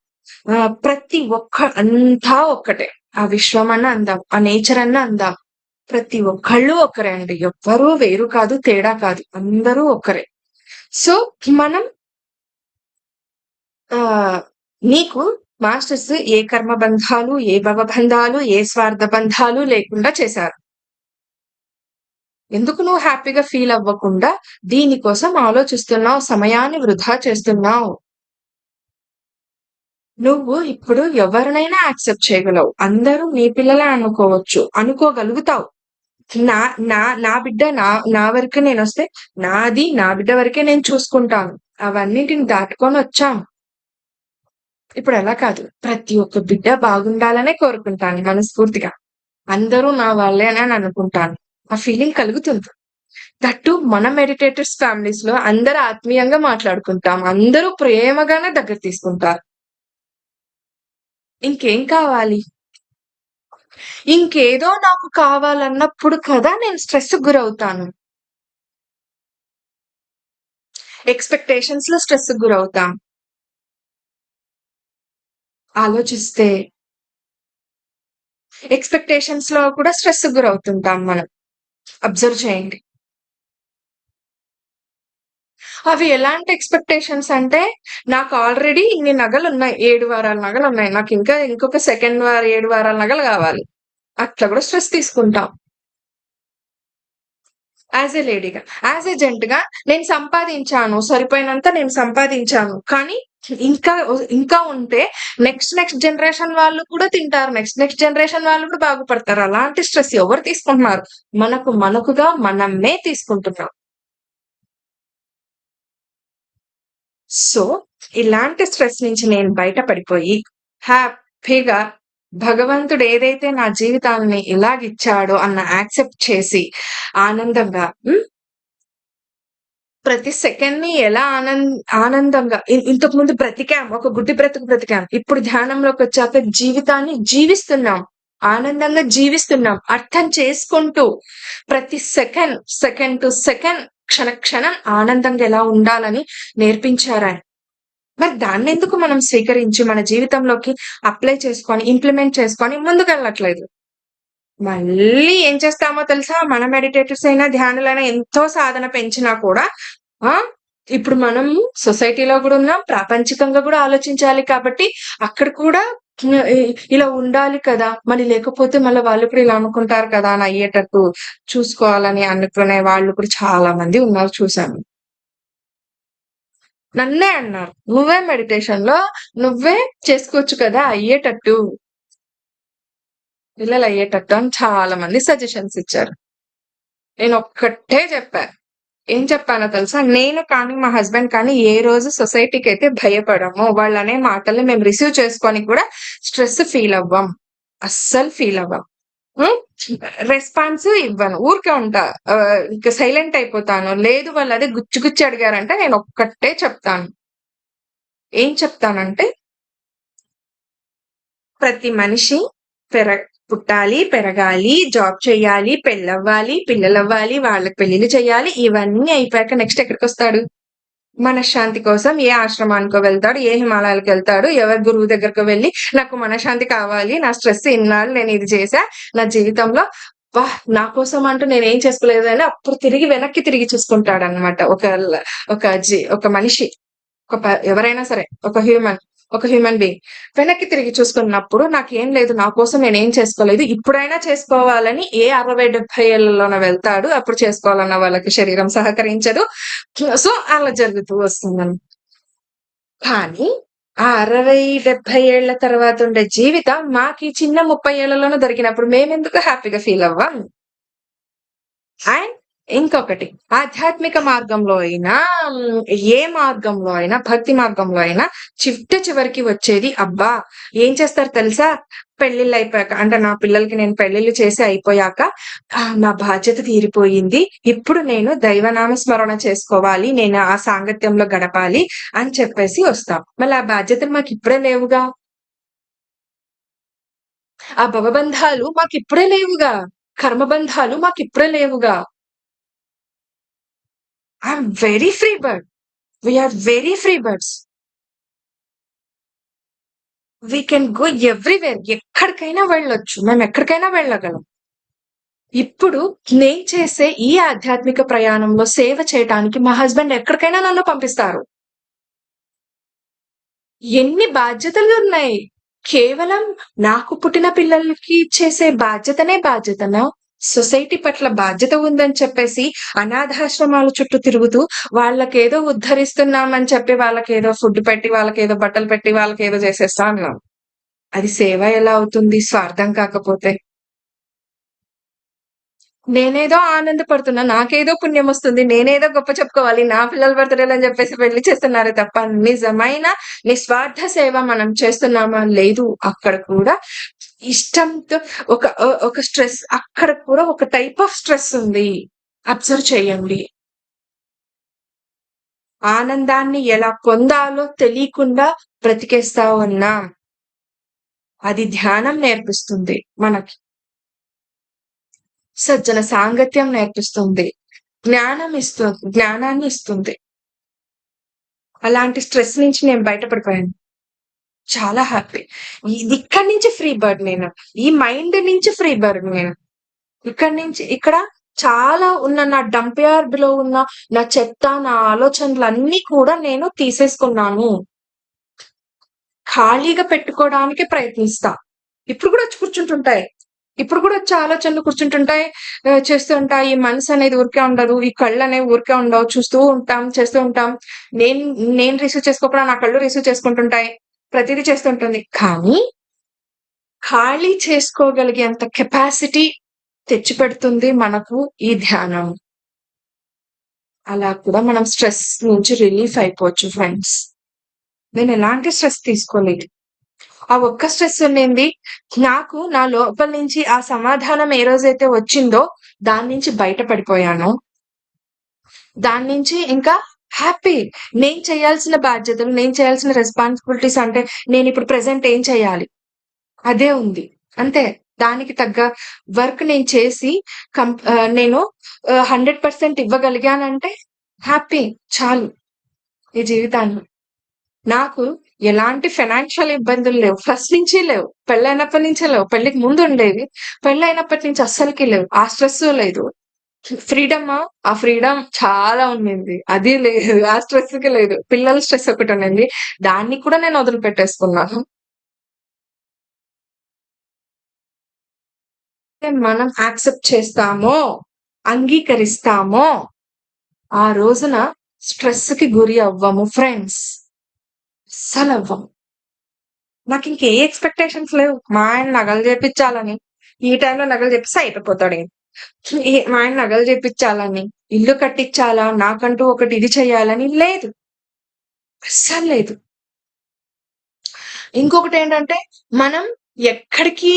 ప్రతి అంతా ఒక్కటే. ఆ విశ్వం అన్నా అందాం, ఆ నేచర్ అన్నా అందాం, ప్రతి ఒక్కళ్ళు ఒక్కరే అండి. ఎవ్వరూ వేరు కాదు, తేడా కాదు, అందరూ ఒక్కరే. సో మనం నీకు మాస్టర్స్ ఏ కర్మ బంధాలు, ఏ భవబంధాలు, ఏ స్వార్థ బంధాలు లేకుండా చేశారు. ఎందుకు నువ్వు హ్యాపీగా ఫీల్ అవ్వకుండా దీనికోసం ఆలోచిస్తున్నావు, సమయాన్ని వృధా చేస్తున్నావు? నువ్వు ఇప్పుడు ఎవరినైనా యాక్సెప్ట్ చేయగలవు. అందరూ నీ పిల్లలే అనుకోగలుగుతావు. నా బిడ్డ నా వరకే నేను వస్తే, నా బిడ్డ వరకే నేను చూసుకుంటాను. అవన్నిటిని దాటుకొని వచ్చాం. ఇప్పుడు ఎలా కాదు, ప్రతి ఒక్క బిడ్డ బాగుండాలనే కోరుకుంటాను మనస్ఫూర్తిగా. అందరూ నా వాళ్ళే అని అనుకుంటాను. ఆ ఫీలింగ్ కలుగుతుంది. దట్టు మన మెడిటేటర్స్ ఫ్యామిలీస్ లో అందరూ ఆత్మీయంగా మాట్లాడుకుంటాం, అందరూ ప్రేమగానే దగ్గర తీసుకుంటారు. ఇంకేం కావాలి? ఇంకేదో నాకు కావాలన్నప్పుడు కదా నేను స్ట్రెస్ గురవుతాను, ఎక్స్పెక్టేషన్స్ లో స్ట్రెస్ గురవుతాం. ఆలోచిస్తే ఎక్స్పెక్టేషన్స్ లో కూడా స్ట్రెస్ గురవుతుంటాం మనం. అబ్జర్వ్ చేయండి. అవి ఎలాంటి ఎక్స్పెక్టేషన్స్ అంటే, నాకు ఆల్రెడీ ఇన్ని నగలు ఉన్నాయి, 7 వారాల నగలు ఉన్నాయి, నాకు ఇంకా ఇంకొక సెకండ్ 7 వారాల నగలు కావాలి. అట్లా కూడా స్ట్రెస్ తీసుకుంటాం. యాజ్ ఏ లేడీగా, యాజ్ ఏ జెంట్ గా నేను సంపాదించాను, సరిపోయినంత నేను సంపాదించాను, కానీ ఇంకా ఉంటే నెక్స్ట్ జనరేషన్ వాళ్ళు కూడా తింటారు, నెక్స్ట్ జనరేషన్ వాళ్ళు కూడా బాగుపడతారు. అలాంటి స్ట్రెస్ ఎవరు తీసుకుంటున్నారు? మనకుగా మనమే తీసుకుంటున్నాం. సో ఇలాంటి స్ట్రెస్ నుంచి నేను బయటపడిపోయి హ్యాపీగా భగవంతుడు ఏదైతే నా జీవితాన్ని ఇలాగిచ్చాడో అన్న యాక్సెప్ట్ చేసి ఆనందంగా ప్రతి సెకండ్ ని ఎలా ఆనందంగా ఇంతకు ముందు బ్రతికాం, ఒక గుడ్డి బ్రతికాం, ఇప్పుడు ధ్యానంలోకి వచ్చాక జీవితాన్ని జీవిస్తున్నాం, ఆనందంగా జీవిస్తున్నాం, అర్థం చేసుకుంటూ ప్రతి సెకండ్ టు సెకండ్ క్షణం ఆనందంగా ఎలా ఉండాలని నేర్పించారాయన. మరి దాన్ని ఎందుకు మనం స్వీకరించి మన జీవితంలోకి అప్లై చేసుకొని ఇంప్లిమెంట్ చేసుకొని ముందుకెళ్ళట్లేదు? మళ్ళీ ఏం చేస్తామో తెలుసా? మన మెడిటేటర్స్ అయినా ధ్యానులైనా ఎంతో సాధన పెంచినా కూడా ఇప్పుడు మనం సొసైటీలో కూడా ఉన్నాం, ప్రాపంచికంగా కూడా ఆలోచించాలి. కాబట్టి అక్కడ కూడా ఇలా ఉండాలి కదా, మరి లేకపోతే మళ్ళీ వాళ్ళు కూడా ఇలా అనుకుంటారు కదా అని అయ్యేటట్టు చూసుకోవాలని అనుకునే వాళ్ళు కూడా చాలా మంది ఉన్నారు, చూశాను. నన్నే అన్నారు, నువ్వే మెడిటేషన్ లో నువ్వే చేసుకోవచ్చు కదా అయ్యేటట్టు, పిల్లలు అయ్యేటట్టు అని చాలా మంది సజెషన్స్ ఇచ్చారు. నేను ఒక్కటే చెప్పాను. ఏం చెప్పానో తెలుసా? నేను కానీ మా హస్బెండ్ కానీ ఏ రోజు సొసైటీకి అయితే భయపడము, వాళ్ళనే మాటల్ని మేము రిసీవ్ చేసుకొని కూడా స్ట్రెస్ ఫీల్ అవ్వం, అస్సలు ఫీల్ అవ్వం. రెస్పాన్స్ ఇవ్వను, ఊరికే ఉంటా, ఇంకా సైలెంట్ అయిపోతాను. లేదు వాళ్ళు అదే గుచ్చి అడిగారంటే నేను ఒక్కటే చెప్తాను. ఏం చెప్తానంటే, ప్రతి మనిషి పుట్టాలి, పెరగాలి, జాబ్ చేయాలి, పెళ్ళవ్వాలి, పిల్లలవ్వాలి, వాళ్ళకి పెళ్లిళ్ళు చేయాలి. ఇవన్నీ అయిపోయాక నెక్స్ట్ ఎక్కడికి వస్తాడు? మనశ్శాంతి కోసం ఏ ఆశ్రమానికో వెళ్తాడు, ఏ హిమాలయాలకు వెళ్తాడు, ఎవరి గురువు దగ్గరకు వెళ్ళి నాకు మనశ్శాంతి కావాలి, నా స్ట్రెస్ ఇన్నాళ్ళు నేను ఇది చేశా నా జీవితంలో, నా కోసం అంటూ నేనేం చేసుకోలేదు అని అప్పుడు వెనక్కి తిరిగి చూసుకుంటాడు అనమాట. ఒక మనిషి, ఎవరైనా సరే, ఒక హ్యూమన్ బీయింగ్ వెనక్కి తిరిగి చూసుకున్నప్పుడు నాకేం లేదు, నా కోసం నేనేం చేసుకోలేదు, ఇప్పుడైనా చేసుకోవాలని ఏ 60-70 ఏళ్లలోన వెళ్తాడు. అప్పుడు చేసుకోవాలన్న వాళ్ళకి శరీరం సహకరించదు. సో అలా జరుగుతూ వస్తుందని. కానీ ఆ 60-70 ఏళ్ల తర్వాత ఉండే జీవితం మాకు చిన్న 30 ఏళ్లలోనే దొరికినప్పుడు మేమెందుకు హ్యాపీగా ఫీల్ అవ్వం? అండ్ ఇంకొకటి, ఆధ్యాత్మిక మార్గంలో అయినా, ఏ మార్గంలో అయినా, భక్తి మార్గంలో అయినా చివరికి వచ్చేది, అబ్బా ఏం చేస్తారు తెలుసా? పెళ్లిళ్ళు అయిపోయాక, అంటే నా పిల్లలకి నేను పెళ్లిళ్ళు చేసి అయిపోయాక నా బాధ్యత తీరిపోయింది, ఇప్పుడు నేను దైవనామ స్మరణ చేసుకోవాలి, నేను ఆ సాంగత్యంలో గడపాలి అని చెప్పేసి వస్తాం. మళ్ళీ ఆ బాధ్యతలు మాకు ఇప్పుడే లేవుగా, ఆ భవబంధాలు మాకు ఇప్పుడే లేవుగా, కర్మబంధాలు మాకు ఇప్పుడే లేవుగా. I'm very free bird. We are very free birds. We can go everywhere. ఎక్కడికైనా వెళ్ళొచ్చు, మేము ఎక్కడికైనా వెళ్ళగలం. ఇప్పుడు నేను చేసే ఈ ఆధ్యాత్మిక ప్రయాణంలో సేవ చేయడానికి మా హస్బెండ్ ఎక్కడికైనా నన్ను పంపిస్తారు. ఎన్ని బాధ్యతలు ఉన్నాయి? కేవలం నాకు పుట్టిన పిల్లలకి చేసే బాధ్యతనా? సొసైటీ పట్ల బాధ్యత ఉందని చెప్పేసి అనాథాశ్రమాల చుట్టూ తిరుగుతూ వాళ్ళకేదో ఉద్ధరిస్తున్నామని చెప్పి వాళ్ళకేదో ఫుడ్ పెట్టి, వాళ్ళకేదో బట్టలు పెట్టి, వాళ్ళకేదో చేసేస్తా అన్నాం. అది సేవ ఎలా అవుతుంది స్వార్థం కాకపోతే? నేనేదో ఆనందపడుతున్నా, నాకేదో పుణ్యం వస్తుంది, నేనేదో గొప్ప చెప్పుకోవాలి, నా పిల్లల బర్త్డేలు అని చెప్పేసి పెళ్లి చేస్తున్నారు తప్ప నిజమైన నిస్వార్థ సేవ మనం చేస్తున్నామా? లేదు. అక్కడ కూడా ఇష్టంతో ఒక స్ట్రెస్, అక్కడ కూడా ఒక టైప్ ఆఫ్ స్ట్రెస్ ఉంది. అబ్జర్వ్ చేయండి. ఆనందాన్ని ఎలా పొందాలో తెలియకుండా బ్రతికేస్తా ఉన్నాం. అది ధ్యానం నేర్పిస్తుంది మనకి. సజ్జన సాంగత్యం నేర్పిస్తుంది. జ్ఞానాన్ని ఇస్తుంది. అలాంటి స్ట్రెస్ నుంచి నేను బయటపడిపోయాను. చాలా హ్యాపీ. ఇక్కడి నుంచి ఫ్రీ బర్డ్ నేను. ఈ మైండ్ నుంచి ఫ్రీ బర్డ్ నేను. ఇక్కడ చాలా ఉన్న నా డంప్ యార్డ్ లో ఉన్న నా చెత్త, నా ఆలోచనలన్నీ కూడా నేను తీసేసుకున్నాను. ఖాళీగా పెట్టుకోవడానికి ప్రయత్నిస్తా. ఇప్పుడు కూడా వచ్చి కూర్చుంటుంటాయి. ఇప్పుడు కూడా వచ్చి ఆలోచనలు కూర్చుంటుంటాయి, చేస్తూ ఉంటాయి. ఈ మనసు అనేది ఊరికే ఉండదు. ఈ కళ్ళు అనేవి ఊరికే ఉండవు. చూస్తూ ఉంటాం, చేస్తూ ఉంటాం. నేను రిసీవ్ చేసుకోకుండా నా కళ్ళు రిసీవ్ చేసుకుంటుంటాయి. ప్రతిదీ చేస్తుంటుంది. కానీ ఖాళీ చేసుకోగలిగేంత కెపాసిటీ తెచ్చిపెడుతుంది మనకు ఈ ధ్యానం. అలా కూడా మనం స్ట్రెస్ నుంచి రిలీఫ్ అయిపోవచ్చు ఫ్రెండ్స్. నేను ఎలాంటి స్ట్రెస్ తీసుకోలేదు. ఆ ఒక్క స్ట్రెస్ ఉండింది. నాకు నా లోపల నుంచి ఆ సమాధానం ఏ రోజైతే వచ్చిందో దాని నుంచి బయటపడిపోయాను. దాని నుంచి ఇంకా హ్యాపీ. నేను చేయాల్సిన బాధ్యతలు, నేను చేయాల్సిన రెస్పాన్సిబిలిటీస్ అంటే నేను ఇప్పుడు ప్రెసెంట్ ఏం చేయాలి అదే ఉంది. అంతే. దానికి తగ్గ వర్క్ నేను చేసి నేను 100% ఇవ్వగలిగానంటే హ్యాపీ చాలు ఈ జీవితాన్ని. నాకు ఎలాంటి ఫైనాన్షియల్ ఇబ్బందులు లేవు. ఫస్ట్ నుంచి లేవు. పెళ్ళైనప్పటి నుంచే లేవు. పెళ్లికి ముందు ఉండేవి. పెళ్ళైనప్పటి నుంచి అస్సలకి లేవు. ఆ స్ట్రెస్ లేదు. ఆ ఫ్రీడమ్ చాలా ఉండింది. అది లేదు. ఆ స్ట్రెస్ కి లేదు. పిల్లల స్ట్రెస్ ఒకటి ఉండింది. దాన్ని కూడా నేను వదిలిపెట్టేసుకున్నాను. మనం యాక్సెప్ట్ చేస్తామో, అంగీకరిస్తామో ఆ రోజున స్ట్రెస్ కి గురి అవ్వము ఫ్రెండ్స్. అస్సలు అవ్వము. నాకు ఇంకే ఎక్స్పెక్టేషన్స్ లేవు. మా ఆయన నగలు చేపించాలని, ఈ టైంలో నగలు చేపిస్తే అయిపోతాడు. మా ఆయన నగలు చేపించాలని, ఇల్లు కట్టించాలా, నాకంటూ ఒకటి ఇది చేయాలని లేదు. అస్సలు లేదు. ఇంకొకటి ఏంటంటే మనం ఎక్కడికి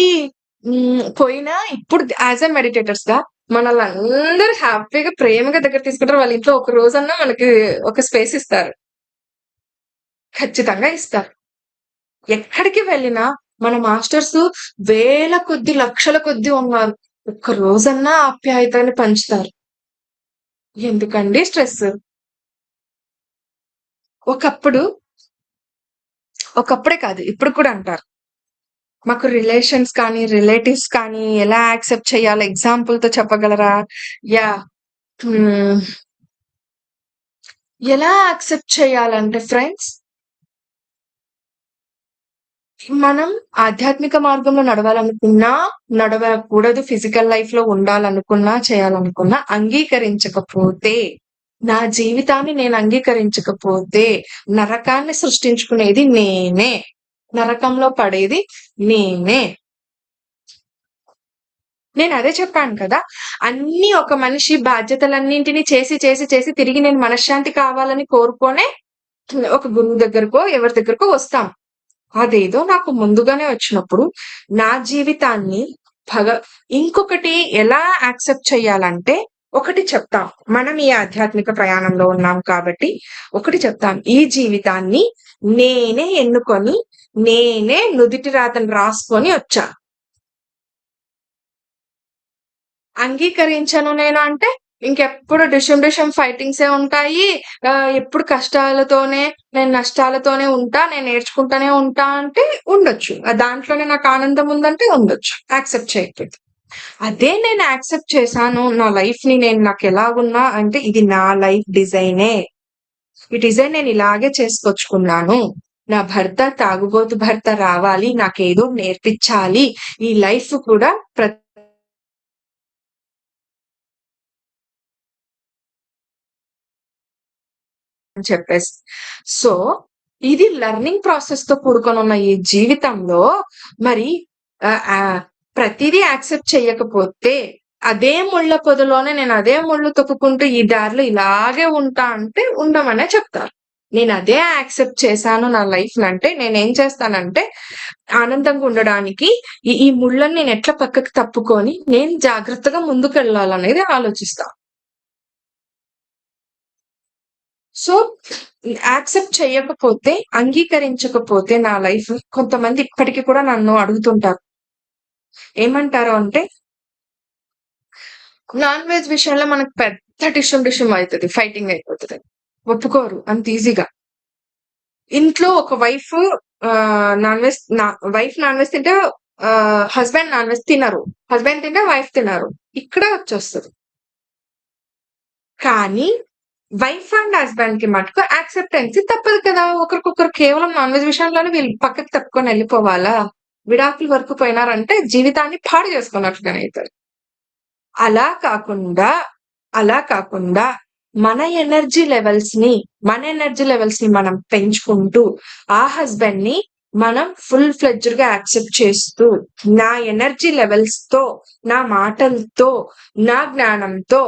పోయినా ఇప్పుడు యాజ్ ఎ మెడిటేటర్స్ గా మనల్ని అందరూ హ్యాపీగా ప్రేమగా దగ్గర తీసుకుంటారు. వాళ్ళ ఇంట్లో ఒక రోజన్నా మనకి ఒక స్పేస్ ఇస్తారు. ఖచ్చితంగా ఇస్తారు. ఎక్కడికి వెళ్ళినా మన మాస్టర్స్ వేల కొద్ది, లక్షల కొద్ది ఉన్నారు. ఒక్క రోజన్నా ఆప్యాయతని పంచుతారు. ఎందుకండి స్ట్రెస్? ఒకప్పుడే కాదు, ఇప్పుడు కూడా అంటారు. మాకు రిలేషన్స్ కానీ, రిలేటివ్స్ కానీ ఎలా యాక్సెప్ట్ చేయాలో ఎగ్జాంపుల్ తో చెప్పగలరా? ఎలా యాక్సెప్ట్ చేయాలంటే ఫ్రెండ్స్, మనం ఆధ్యాత్మిక మార్గంలో నడవాలనుకున్నా, నడవకూడదు, ఫిజికల్ లైఫ్ లో ఉండాలనుకున్నా, చేయాలనుకున్నా, అంగీకరించకపోతే, నా జీవితాన్ని నేను అంగీకరించకపోతే నరకాన్ని సృష్టించుకునేది నేనే. నరకంలో పడేది నేనే. నేను అదే చెప్పాను కదా, అన్ని ఒక మనిషి బాధ్యతలన్నింటినీ చేసి చేసి చేసి తిరిగి నేను మనశ్శాంతి కావాలని కోరుకోనే ఒక గురువు దగ్గరకో ఎవరి దగ్గరకో వస్తాం. అదేదో నాకు ముందుగానే వచ్చినప్పుడు నా జీవితాన్ని ఇంకొకటి ఎలా యాక్సెప్ట్ చేయాలంటే, ఒకటి చెప్తాం. మనం ఈ ఆధ్యాత్మిక ప్రయాణంలో ఉన్నాం కాబట్టి ఒకటి చెప్తాం. ఈ జీవితాన్ని నేనే ఎన్నుకొని, నేనే నుదిటి రాతను రాసుకొని వచ్చా. అంగీకరించను నేను అంటే ఇంకెప్పుడు డిషం ఫైటింగ్సే ఉంటాయి. ఎప్పుడు కష్టాలతోనే, నేను నష్టాలతోనే ఉంటా, నేను నేర్చుకుంటానే ఉంటా అంటే ఉండొచ్చు. దాంట్లోనే నాకు ఆనందం ఉందంటే ఉండొచ్చు. యాక్సెప్ట్ చేయకపోతే. అదే నేను యాక్సెప్ట్ చేశాను నా లైఫ్ ని, నేను నాకు ఎలాగున్నా అంటే ఇది నా లైఫ్ డిజైనే. ఈ డిజైన్ నేను ఇలాగే చేసుకొచ్చుకున్నాను. నా భర్త తాగుబోతు భర్త రావాలి, నాకేదో నేర్పించాలి, ఈ లైఫ్ కూడా చెప్పేసి. సో ఇది లెర్నింగ్ ప్రాసెస్ తో కూడుకొని ఉన్న ఈ జీవితంలో మరి ప్రతిదీ యాక్సెప్ట్ చేయకపోతే, అదే ముళ్ళ పొదలోనే నేను అదే ముళ్ళు తొక్కుకుంటూ ఈ దారిలో ఇలాగే ఉంటా అంటే ఉండమనే చెప్తారు. నేను అదే యాక్సెప్ట్ చేశాను నా లైఫ్ అంటే నేనేం చేస్తానంటే, ఆనందంగా ఉండడానికి ఈ ముళ్ళని నేను ఎట్లా పక్కకి తప్పుకొని నేను జాగ్రత్తగా ముందుకు వెళ్ళాలనేది ఆలోచిస్తా. సో యాక్సెప్ట్ చేయకపోతే, అంగీకరించకపోతే నా లైఫ్, కొంతమంది ఇప్పటికి కూడా నన్ను అడుగుతుంటారు. ఏమంటారు అంటే, నాన్ వెజ్ విషయంలో మనకు పెద్ద డిషం అవుతుంది, ఫైటింగ్ అయిపోతుంది. ఒప్పుకోరు అంత ఈజీగా. ఇంట్లో ఒక వైఫ్ నాన్ వెజ్ తింటే హస్బెండ్ నాన్ వెజ్ తినరు, హస్బెండ్ తింటే వైఫ్ తినరు, ఇక్కడ వచ్చేస్తుంది. కానీ వైఫ్ అండ్ హస్బెండ్ కి మటుకు యాక్సెప్టెన్సీ తప్పదు కదా. ఒకరికొకరు కేవలం నాన్ వెజ్ విషయంలోనే వీళ్ళు పక్కకి తప్పుకొని వెళ్ళిపోవాలా? విడాకుల వరకు పోయినారంటే జీవితాన్ని పాడు చేసుకున్నట్టుగానే అవుతారు. అలా కాకుండా మన ఎనర్జీ లెవెల్స్ ని మనం పెంచుకుంటూ, ఆ హస్బెండ్ ని మనం ఫుల్ ఫ్లెడ్జ్డ్ గా యాక్సెప్ట్ చేస్తూ, నా ఎనర్జీ లెవెల్స్ తో, నా మాటలతో, నా జ్ఞానంతో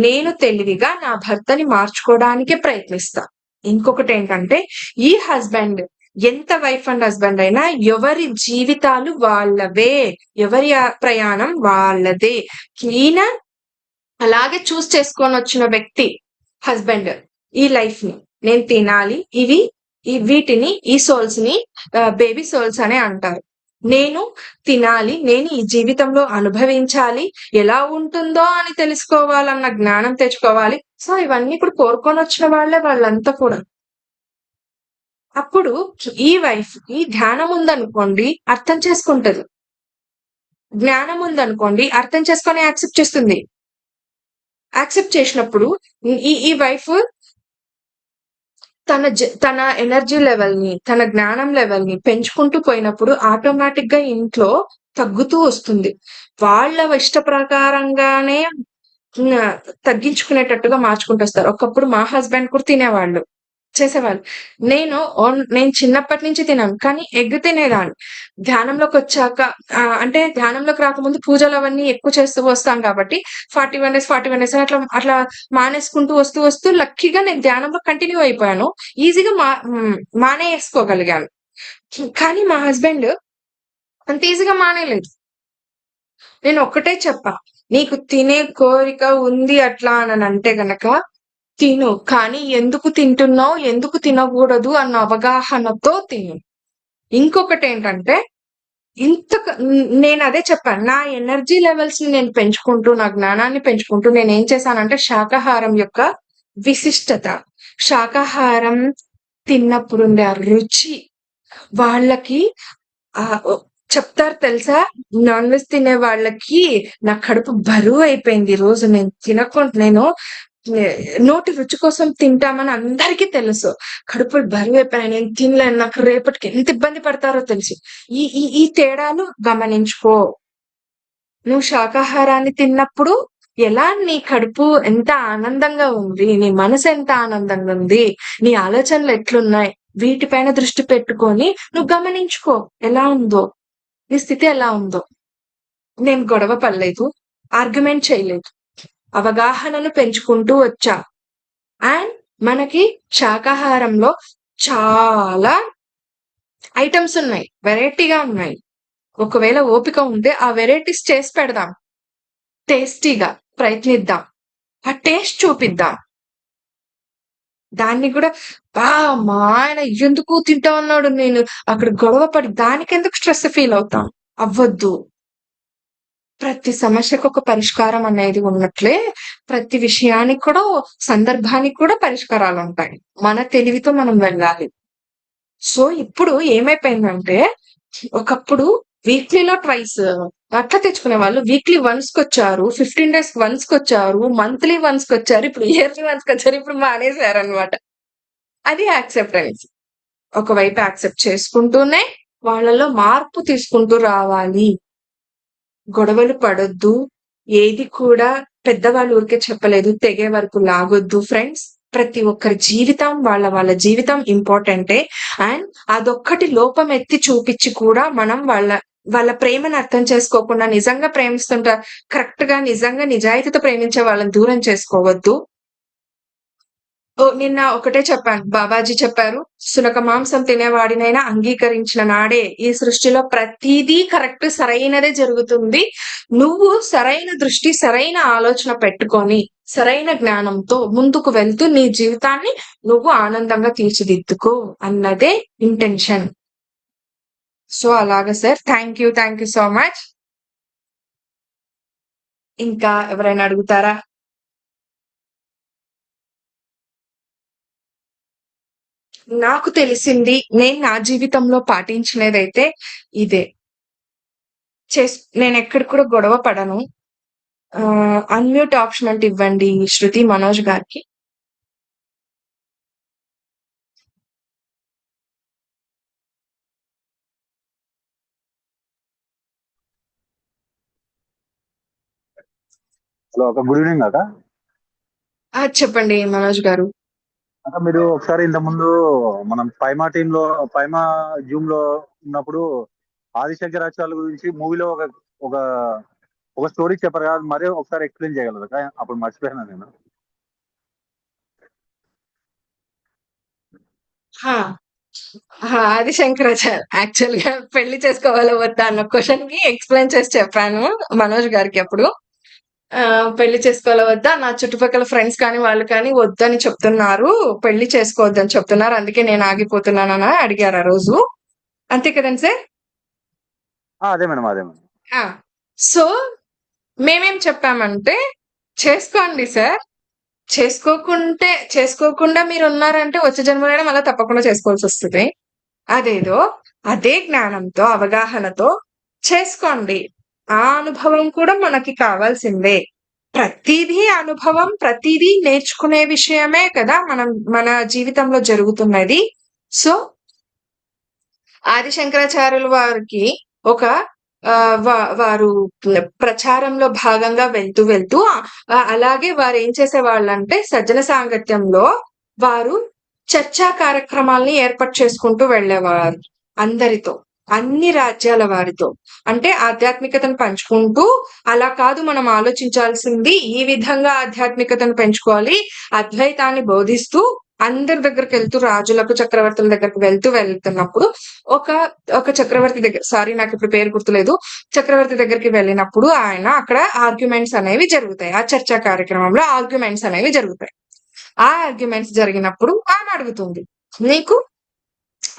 నేను తెలివిగా నా భర్తని మార్చుకోవడానికే ప్రయత్నిస్తా. ఇంకొకటి ఏంటంటే, ఈ హస్బెండ్ ఎంత వైఫ్ అండ్ హస్బెండ్ అయినా ఎవరి జీవితాలు వాళ్ళవే, ఎవరి ప్రయాణం వాళ్ళదే. ఈయన అలాగే చూస్ చేసుకొని వచ్చిన వ్యక్తి హస్బెండ్. ఈ లైఫ్ ని నేను తినాలి, వీటిని, ఈ సోల్స్ ని బేబీ సోల్స్ అనే అంటారు. నేను తినాలి, నేను ఈ జీవితంలో అనుభవించాలి, ఎలా ఉంటుందో అని తెలుసుకోవాలన్న జ్ఞానం తెచ్చుకోవాలి. సో ఇవన్నీ కూడా కోరుకొని వచ్చిన వాళ్ళంతా కూడా. అప్పుడు ఈ వైఫ్ కి ధ్యానం ఉందనుకోండి, అర్థం చేసుకుంటది. జ్ఞానం ఉందనుకోండి, అర్థం చేసుకొని యాక్సెప్ట్ చేస్తుంది. యాక్సెప్ట్ చేసినప్పుడు ఈ వైఫ్ తన ఎనర్జీ లెవెల్ ని, తన జ్ఞానం లెవెల్ ని పెంచుకుంటూ పోయినప్పుడు ఆటోమేటిక్ గా ఇంట్లో తగ్గుతూ వస్తుంది. వాళ్ళ ఇష్ట ప్రకారంగానే తగ్గించుకునేటట్టుగా మార్చుకుంటూ వస్తారు. ఒకప్పుడు మా హస్బెండ్ కూడా తినేవాళ్ళు, చేసేవాళ్ళు. నేను చిన్నప్పటి నుంచి తినాను, కానీ ఎగ్ తినేదాన్ని. ధ్యానంలోకి వచ్చాక, అంటే ధ్యానంలోకి రాకముందు పూజలు అవన్నీ ఎక్కువ చేస్తూ వస్తాం కాబట్టి 41 days అట్లా మానేసుకుంటూ వస్తూ లక్కీగా నేను ధ్యానంలో కంటిన్యూ అయిపోయాను. ఈజీగా మానేసుకోగలిగాను. కానీ మా హస్బెండ్ అంత ఈజీగా మానేలేదు. నేను ఒక్కటే చెప్పా, నీకు తినే కోరిక ఉంది అట్లా అని అంటే గనక తిను, కానీ ఎందుకు తింటున్నావు, ఎందుకు తినకూడదు అన్న అవగాహనతో తిను. ఇంకొకటి ఏంటంటే, నేను అదే చెప్పాను, నా ఎనర్జీ లెవెల్స్ ని నేను పెంచుకుంటూ, నా జ్ఞానాన్ని పెంచుకుంటూ నేను ఏం చేశానంటే, శాకాహారం యొక్క విశిష్టత, శాకాహారం తిన్నప్పుడు ఉండే ఆ రుచి వాళ్ళకి చెప్తారు తెలుసా. నాన్ వెజ్ తినే వాళ్ళకి నా కడుపు బరువు అయిపోయింది ఈ రోజు, నేను నోటి రుచి కోసం తింటామని అందరికీ తెలుసు. కడుపులు బరువు అయిపోయినాయి, నేను తినలేను, నాకు రేపటికి ఎంత ఇబ్బంది పడతారో తెలుసు. ఈ తేడాలు గమనించుకో. నువ్వు శాకాహారాన్ని తిన్నప్పుడు ఎలా నీ కడుపు ఎంత ఆనందంగా ఉంది, నీ మనసు ఎంత ఆనందంగా ఉంది, నీ ఆలోచనలు ఎట్లున్నాయి, వీటిపైన దృష్టి పెట్టుకొని నువ్వు గమనించుకో ఎలా ఉందో, నీ స్థితి ఎలా ఉందో. నేను గొడవ పడలేదు, ఆర్గ్యుమెంట్ చేయలేదు, అవగాహనను పెంచుకుంటూ వచ్చా. అండ్ మనకి శాకాహారంలో చాలా ఐటమ్స్ ఉన్నాయి, వెరైటీగా ఉన్నాయి. ఒకవేళ ఓపిక ఉంటే ఆ వెరైటీస్ చేసి పెడదాం, టేస్టీగా ప్రయత్నిద్దాం, ఆ టేస్ట్ చూపిద్దాం. దాన్ని కూడా మా ఆయన ఎందుకు తింటా ఉన్నాడు, నేను అక్కడ గొడవ పడి దానికెందుకు స్ట్రెస్ ఫీల్ అవుతాం, అవ్వద్దు. ప్రతి సమస్యకు ఒక పరిష్కారం అనేది ఉన్నట్లే ప్రతి విషయానికి కూడా, సందర్భానికి కూడా పరిష్కారాలు ఉంటాయి. మన తెలివితో మనం వెళ్ళాలి. సో ఇప్పుడు ఏమైపోయిందంటే, ఒకప్పుడు వీక్లీలో ట్వైస్ అట్లా తెచ్చుకునే వాళ్ళు వీక్లీ వన్స్ కి వచ్చారు, 15 days వన్స్ కి వచ్చారు, మంత్లీ వన్స్ కి వచ్చారు, ఇప్పుడు ఇయర్లీ వన్స్ కి వచ్చారు, ఇప్పుడు మానేశారు అనమాట. అది యాక్సెప్టెన్స్. ఒకవైపు యాక్సెప్ట్ చేసుకుంటూనే వాళ్ళలో మార్పు తీసుకుంటూ రావాలి. గొడవలు పడొద్దు, ఏది కూడా పెద్దవాళ్ళు ఊరికే చెప్పలేదు, తెగే వరకు లాగొద్దు ఫ్రెండ్స్. ప్రతి ఒక్కరి జీవితం వాళ్ళ జీవితం ఇంపార్టెంటే. అండ్ అదొక్కటి లోపం ఎత్తి చూపించి కూడా మనం వాళ్ళ ప్రేమను అర్థం చేసుకోకుండా, నిజంగా ప్రేమిస్తుంటారు కరెక్ట్ గా నిజంగా నిజాయితీతో ప్రేమించే వాళ్ళని దూరం చేసుకోవద్దు. నిన్న ఒకటే చెప్పాను, బాబాజీ చెప్పారు, సునక మాంసం తినేవాడినైనా అంగీకరించిన నాడే ఈ సృష్టిలో ప్రతిదీ కరెక్ట్, సరైనదే జరుగుతుంది. నువ్వు సరైన దృష్టి, సరైన ఆలోచన పెట్టుకొని సరైన జ్ఞానంతో ముందుకు వెళ్తూ నీ జీవితాన్ని నువ్వు ఆనందంగా తీర్చిదిద్దుకో అన్నదే ఇంటెన్షన్. సో అలాగా sir. Thank you so much. ఇంకా ఎవరైనా అడుగుతారా? నాకు తెలిసింది, నేను నా జీవితంలో పాటించినదైతే ఇదే. నేను ఎక్కడ కూడా గొడవ పడను. అన్మ్యూట్ ఆప్షన్ అంటే ఇవ్వండి శృతి మనోజ్ గారికి. హలో అక్క, గుడ్ ఈవినింగ్ అక్క. చెప్పండి మనోజ్ గారు. అక్క మీరు ఒకసారి ఇంత ముందు మనం పైమా టీమ్ లో పైమా జూమ్ లో ఉన్నప్పుడు ఆదిశంకరాచార్యుల గురించి మూవీలో ఒక ఒక ఒక స్టోరీ చెప్పారు కదా, మరీ ఒకసారి ఎక్స్ప్లెయిన్ చేయగలరు అక్క? అప్పుడు మర్చిపోయాను నేను. ఆది శంకరాచార్య యాక్చువల్ గా పెళ్లి చేసుకోవాలో వద్దా అన్న క్వశ్చన్ కి ఎక్స్ప్లెయిన్ చేసి చెప్పాను మనోజ్ గారికి అప్పుడు. పెళ్లి చేసుకోవాలో వద్దా, నా చుట్టుపక్కల ఫ్రెండ్స్ కానీ వాళ్ళు కానీ వద్దని చెప్తున్నారు, పెళ్లి చేసుకోవద్దని చెప్తున్నారు, అందుకే నేను ఆగిపోతున్నానని అడిగారు ఆ రోజు. అంతే కదండి సార్? అదే మేడం, అదే మేడం. సో మేమేం చెప్పామంటే, చేసుకోండి సార్, చేసుకోకుండా మీరు ఉన్నారంటే వచ్చే జన్మలైనా మళ్ళీ తప్పకుండా చేసుకోవాల్సి వస్తుంది. అదే జ్ఞానంతో అవగాహనతో చేసుకోండి. ఆ అనుభవం కూడా మనకి కావాల్సిందే. ప్రతిదీ అనుభవం, ప్రతిదీ నేర్చుకునే విషయమే కదా మన జీవితంలో జరుగుతున్నది. సో ఆది శంకరాచార్యుల వారికి ఒక వారు ప్రచారంలో భాగంగా వెళ్తూ అలాగే వారు ఏం చేసేవాళ్ళంటే సజ్జన సాంగత్యంలో వారు చర్చా కార్యక్రమాల్ని ఏర్పాటు చేసుకుంటూ వెళ్ళేవారు అందరితో, అన్ని రాజ్యాల వారితో. అంటే ఆధ్యాత్మికతను పంచుకుంటూ, అలా కాదు మనం ఆలోచించాల్సింది ఈ విధంగా ఆధ్యాత్మికతను పెంచుకోవాలి, అద్వైతాన్ని బోధిస్తూ అందరి దగ్గరికి వెళ్తూ, రాజులకు చక్రవర్తుల దగ్గరికి వెళ్తున్నప్పుడు ఒక చక్రవర్తి దగ్గర, సారీ నాకు ఇప్పుడు పేరు గుర్తులేదు, చక్రవర్తి దగ్గరికి వెళ్ళినప్పుడు ఆయన అక్కడ ఆర్గ్యుమెంట్స్ అనేవి జరుగుతాయి. ఆ చర్చా కార్యక్రమంలో ఆర్గ్యుమెంట్స్ అనేవి జరుగుతాయి. ఆ ఆర్గ్యుమెంట్స్ జరిగినప్పుడు ఆమె అడుగుతుంది, నీకు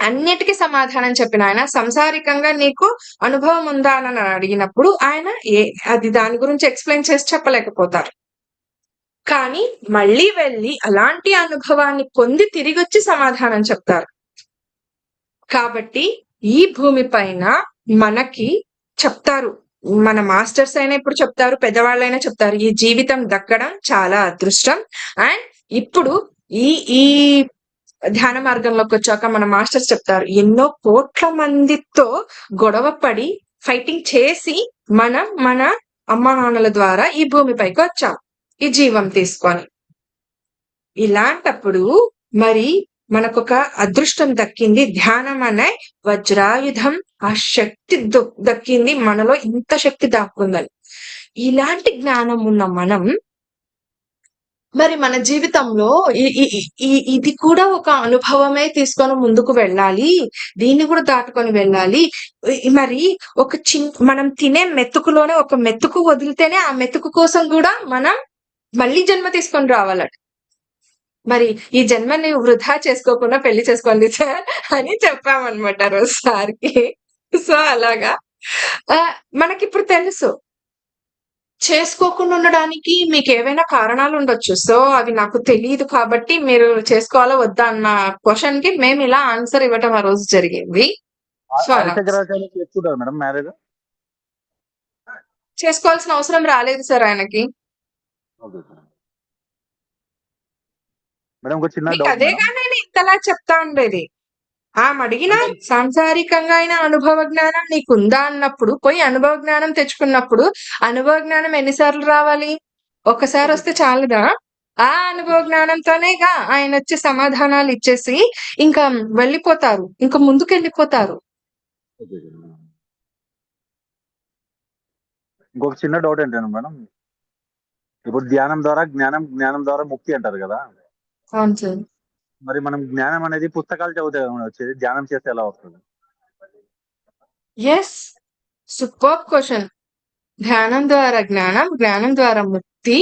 అన్నిటికీ సమాధానం చెప్పిన ఆయన సంసారికంగా నీకు అనుభవం ఉందా అని అడిగినప్పుడు ఆయన అది దాని గురించి ఎక్స్ప్లెయిన్ చేసి చెప్పలేకపోతారు. కానీ మళ్ళీ వెళ్ళి అలాంటి అనుభవాన్ని పొంది తిరిగి వచ్చి సమాధానం చెప్తారు. కాబట్టి ఈ భూమి పైన మనకి చెప్తారు, మన మాస్టర్స్ అయినా ఇప్పుడు చెప్తారు, పెద్దవాళ్ళైనా చెప్తారు, ఈ జీవితం దక్కడం చాలా అదృష్టం. అండ్ ఇప్పుడు ఈ ధ్యాన మార్గంలోకి వచ్చాక మన మాస్టర్స్ చెప్తారు, ఎన్నో కోట్ల మందితో గొడవ పడి ఫైటింగ్ చేసి మన అమ్మా నాన్నల ద్వారా ఈ భూమిపైకి వచ్చాం ఈ జీవం తీసుకొని. ఇలాంటప్పుడు మరి మనకొక అదృష్టం దక్కింది, ధ్యానం అనే వజ్రాయుధం, ఆ శక్తి దక్కింది, మనలో ఇంత శక్తి దాక్కుందని. ఇలాంటి జ్ఞానం ఉన్న మనం మరి మన జీవితంలో ఇది కూడా ఒక అనుభవమే తీసుకొని ముందుకు వెళ్ళాలి, దీన్ని కూడా దాటుకొని వెళ్ళాలి. మరి మనం తినే మెతుకులోనే ఒక మెతుకు వదిలితేనే ఆ మెతుకు కోసం కూడా మనం మళ్ళీ జన్మ తీసుకొని రావాలట. మరి ఈ జన్మని వృధా చేసుకోకుండా పెళ్లి చేసుకోండి సార్ అని చెప్పామన్నమాట రోజు సార్కి. సో అలాగా మనకిప్పుడు తెలుసు, చేసుకోకుండా ఉండడానికి మీకు ఏవైనా కారణాలు ఉండొచ్చు. సో అవి నాకు తెలియదు కాబట్టి మీరు చేసుకోవాలా వద్దా అన్న క్వశ్చన్ కి మేము ఇలా ఆన్సర్ ఇవ్వటం ఆ రోజు జరిగింది. చేసుకోవాల్సిన అవసరం రాలేదు సార్ ఆయనకి. అదేగా నేను ఇంతలా చెప్తా ఉండేది. ఆమె అడిగిన సాంసారికంగా అయిన అనుభవ జ్ఞానం నీకుందా అన్నప్పుడు పోయి అనుభవ జ్ఞానం తెచ్చుకున్నప్పుడు, అనుభవ జ్ఞానం ఎన్నిసార్లు రావాలి? ఒక్కసారి వస్తే చాలుదా? ఆ అనుభవ జ్ఞానంతోనేగా ఆయన వచ్చి సమాధానాలు ఇచ్చేసి ఇంకా వెళ్ళిపోతారు, ఇంకా ముందుకెళ్ళిపోతారు. ఇంకొక చిన్న డౌట్ ఏంటంటే మేడం, ఇప్పుడు ధ్యానం ద్వారా జ్ఞానం ద్వారా ముక్తి అంటారు కదా. అవును సార్. మరి మనం జ్ఞానం అనేది పుస్తకాలు చదివితే వచ్చేది, ధ్యానం చేస్తే ఎలా వస్తుంది? Yes, super question. ధ్యానం ద్వారా జ్ఞానం, జ్ఞానం ద్వారా ముక్తి.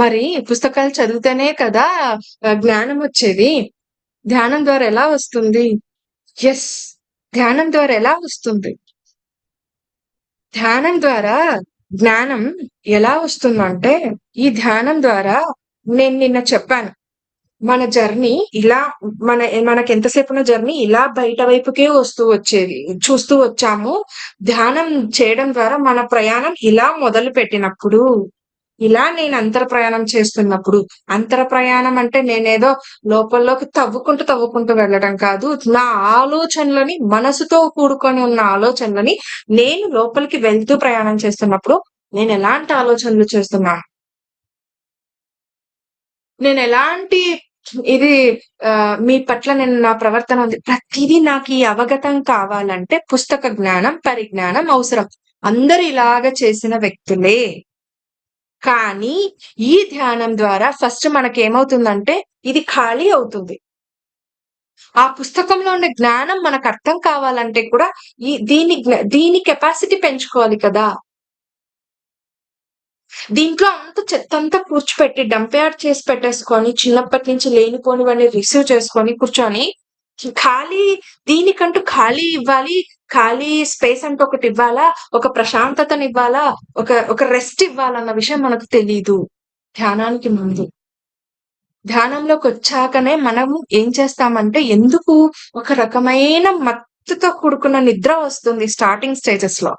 మరి పుస్తకాలు చదివితేనే కదా జ్ఞానం వచ్చేది. ధ్యానం ద్వారా ఎలా వస్తుంది? ఎస్, ధ్యానం ద్వారా ఎలా వస్తుంది? ధ్యానం ద్వారా జ్ఞానం ఎలా వస్తుందంటే, ఈ ధ్యానం ద్వారా నేను నిన్న చెప్పాను. మన జర్నీ ఇలా మనకి ఎంతసేపున జర్నీ ఇలా బయట వైపుకే వచ్చేది. చూస్తూ వచ్చాము. ధ్యానం చేయడం ద్వారా మన ప్రయాణం ఇలా మొదలు పెట్టినప్పుడు, ఇలా నేను అంతర ప్రయాణం చేస్తున్నప్పుడు, అంతర ప్రయాణం అంటే నేనేదో లోపల్లోకి తవ్వుకుంటూ వెళ్ళడం కాదు. నా ఆలోచనలని, మనసుతో కూడుకొని ఉన్న ఆలోచనలని నేను లోపలికి వెళ్తూ ప్రయాణం చేస్తున్నప్పుడు నేను ఎలాంటి ఆలోచనలు చేస్తున్నాను, నేను ఎలాంటి ఇది మీ పట్ల నేను నా ప్రవర్తన ఉంది, ప్రతిదీ నాకు ఈ అవగతం కావాలంటే పుస్తక జ్ఞానం, పరిజ్ఞానం అవసరం. అందరూ ఇలాగ చేసిన వ్యక్తులే. కానీ ఈ ధ్యానం ద్వారా ఫస్ట్ మనకేమవుతుందంటే ఇది ఖాళీ అవుతుంది. ఆ పుస్తకంలో ఉండే జ్ఞానం మనకు అర్థం కావాలంటే కూడా దీని కెపాసిటీ పెంచుకోవాలి కదా. దీంట్లో అంత చెత్తంతా కూర్చోపెట్టి డంప్ చేసి పెట్టేసుకొని చిన్నప్పటి నుంచి లేనిపోనివన్నీ రిసీవ్ చేసుకొని కూర్చొని ఖాళీ, దీనికంటూ ఖాళీ ఇవ్వాలి, ఖాళీ స్పేస్ అంటూ ఒకటి ఇవ్వాలా, ఒక ప్రశాంతతని ఇవ్వాలా, ఒక రెస్ట్ ఇవ్వాలన్న విషయం మనకు తెలీదు ధ్యానానికి ముందు. ధ్యానంలోకి వచ్చాకనే మనము ఏం చేస్తామంటే, ఎందుకు ఒక రకమైన మత్తుతో కూడుకున్న నిద్ర వస్తుంది స్టార్టింగ్ స్టేజెస్ లో.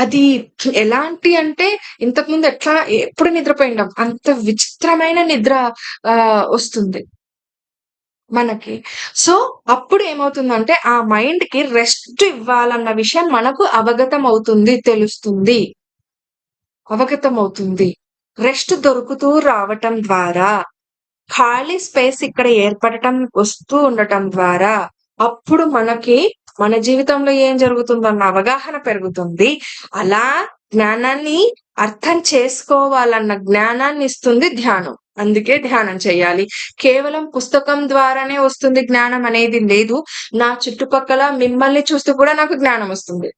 అది ఎలాంటి అంటే, ఇంతకుముందు ఎప్పుడు నిద్రపోయిండం అంత విచిత్రమైన నిద్ర వస్తుంది మనకి. సో అప్పుడు ఏమవుతుందంటే, ఆ మైండ్ కి రెస్ట్ ఇవ్వాలన్న విషయం మనకు అవగతం అవుతుంది, తెలుస్తుంది, అవగతం అవుతుంది. రెస్ట్ దొరుకుతూ రావటం ద్వారా, ఖాళీ స్పేస్ ఇక్కడ ఏర్పడటం, వస్తూ ఉండటం ద్వారా అప్పుడు మనకి మన జీవితంలో ఏం జరుగుతుందన్న అవగాహన పెరుగుతుంది. అలా జ్ఞానాన్ని అర్థం చేసుకోవాలన్న జ్ఞానాన్ని ఇస్తుంది ధ్యానం. అందుకే ధ్యానం చేయాలి. కేవలం పుస్తకం ద్వారానే వస్తుంది జ్ఞానం అనేది లేదు. నా చుట్టుపక్కల మిమ్మల్ని చూస్తూ కూడా నాకు జ్ఞానం వస్తుంది.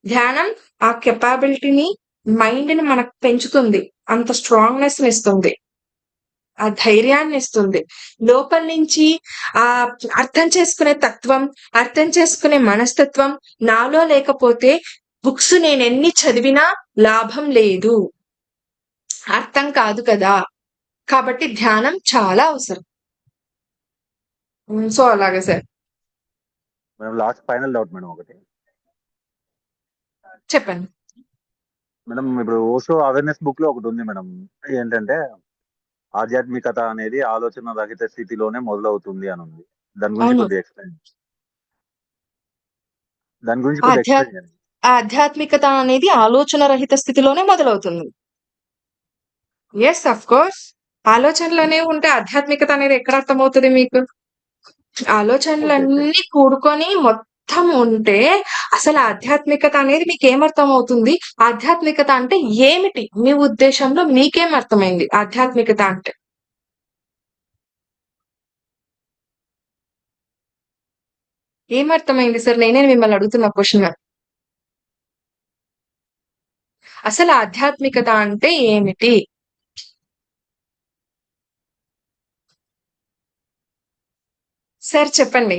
ధ్యానం ఆ కెపాబిలిటీని, మైండ్ ని మనకు పెంచుతుంది, అంత స్ట్రాంగ్నెస్ ని ఇస్తుంది, ఆ ధైర్యాన్ని ఇస్తుంది. లోపల నుంచి ఆ అర్థం చేసుకునే తత్వం, అర్థం చేసుకునే మనస్తత్వం నాలో లేకపోతే బుక్స్ నేనెన్ని చదివినా లాభం లేదు, అర్థం కాదు కదా. కాబట్టి ధ్యానం చాలా అవసరం. సో అలాగే sir. Madam last final doubt madam ఒకటి. చెప్పండి మేడం, ఇప్పుడు ఓషో అవేర్నెస్ బుక్ లో ఒకటి ఉంది మేడం, ఏంటంటే ఆధ్యాత్మికత అనేది ఆలోచన రహిత స్థితిలోనే మొదలవుతుంది అని ఉంది. దాని గురించి అవును. కొద్దిగా ఎక్స్ప్లెయిన్ చేయండి. ఆధ్యాత్మికత అనేది ఆలోచన రహిత స్థితిలోనే మొదలవుతుంది. Yes, of course. ఆలోచనలనే ఉంటే ఆధ్యాత్మికత అనేది ఎక్కడ అర్థమవుతుంది మీకు? ఆలోచనలన్నీ కూడుకొని మొత్తం ఉంటే అసలు ఆధ్యాత్మికత అనేది మీకు ఏమర్థం అవుతుంది? ఆధ్యాత్మికత అంటే ఏమిటి మీ ఉద్దేశంలో? మీకేం అర్థమైంది ఆధ్యాత్మికత అంటే? ఏమర్థమైంది సార్? నేనే మిమ్మల్ని అడుగుతున్న క్వశ్చన్. అసలు ఆధ్యాత్మికత అంటే ఏమిటి? సార్ చెప్పండి.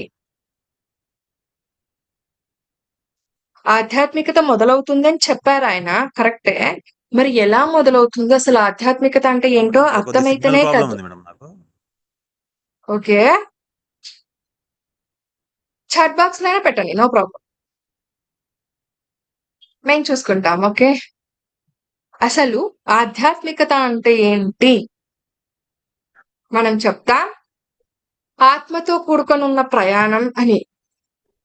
ఆధ్యాత్మికత మొదలవుతుందని చెప్పారు ఆయన, కరెక్టే. మరి ఎలా మొదలవుతుందో, అసలు ఆధ్యాత్మికత అంటే ఏంటో అర్థమైతేనే కదా. ఓకే, చాట్ బాక్స్ లో అయినా పెట్టండి, నో ప్రాబ్లం, మేము చూసుకుంటాం. ఓకే, అసలు ఆధ్యాత్మికత అంటే ఏంటి మనం చెప్తాం. ఆత్మతో కూడుకొని ఉన్న ప్రయాణం అని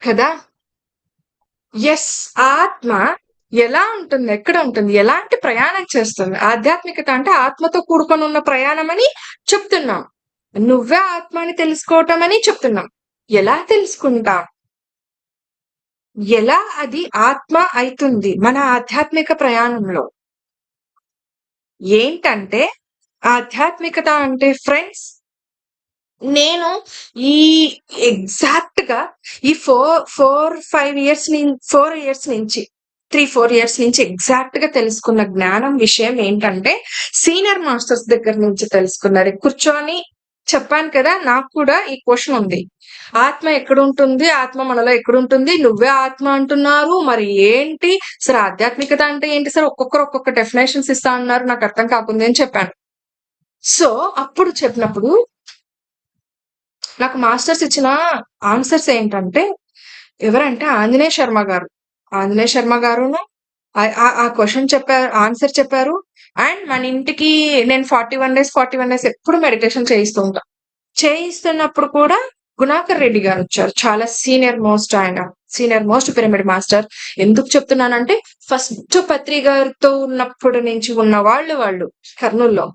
కదా. ఎస్, ఆత్మ ఎలా ఉంటుంది, ఎక్కడ ఉంటుంది, ఎలాంటి ప్రయాణం చేస్తుంది? ఆధ్యాత్మికత అంటే ఆత్మతో కూడుకొని ఉన్న ప్రయాణం అని చెప్తున్నాం. నువ్వే ఆత్మని తెలుసుకోవటం అని చెప్తున్నాం. ఎలా తెలుసుకుంటాం? ఎలా అది ఆత్మ అవుతుంది మన ఆధ్యాత్మిక ప్రయాణంలో? ఏంటంటే ఆధ్యాత్మికత అంటే ఫ్రెండ్స్, నేను ఈ ఎగ్జాక్ట్ గా ఈ 4 ఇయర్స్ నుంచి 3-4 ఇయర్స్ నుంచి ఎగ్జాక్ట్ గా తెలుసుకున్న జ్ఞానం విషయం ఏంటంటే సీనియర్ మాస్టర్స్ దగ్గర నుంచి తెలుసుకున్నది. కూర్చొని చెప్పాను కదా, నాకు కూడా ఈ క్వశ్చన్ ఉంది. ఆత్మ ఎక్కడుంటుంది, ఆత్మ మనలో ఎక్కడుంటుంది, నువ్వే ఆత్మ అంటున్నారు, మరి ఏంటి సార్ ఆధ్యాత్మికత అంటే ఏంటి సార్, ఒక్కొక్కరు ఒక్కొక్క డెఫినేషన్స్ ఇస్తా అన్నారు, నాకు అర్థం కాకుంది అని చెప్పాను. సో అప్పుడు చెప్పినప్పుడు నాకు మాస్టర్స్ ఇచ్చిన ఆన్సర్స్ ఏంటంటే, ఎవరంటే ఆంజనేయ శర్మ గారు. ఆంజనేయ శర్మ గారును ఆ క్వశ్చన్ చెప్పారు, ఆన్సర్ చెప్పారు. అండ్ మన ఇంటికి నేను 41 days ఎప్పుడు మెడిటేషన్ చేయిస్తూ ఉంటా. చేయిస్తున్నప్పుడు కూడా గుణాకర్ రెడ్డి గారు వచ్చారు. చాలా సీనియర్ మోస్ట్ పిరమిడ్ మాస్టర్. ఎందుకు చెప్తున్నానంటే ఫస్ట్ పత్రి గారితో ఉన్నప్పుడు నుంచి ఉన్న వాళ్ళు కర్నూల్లో.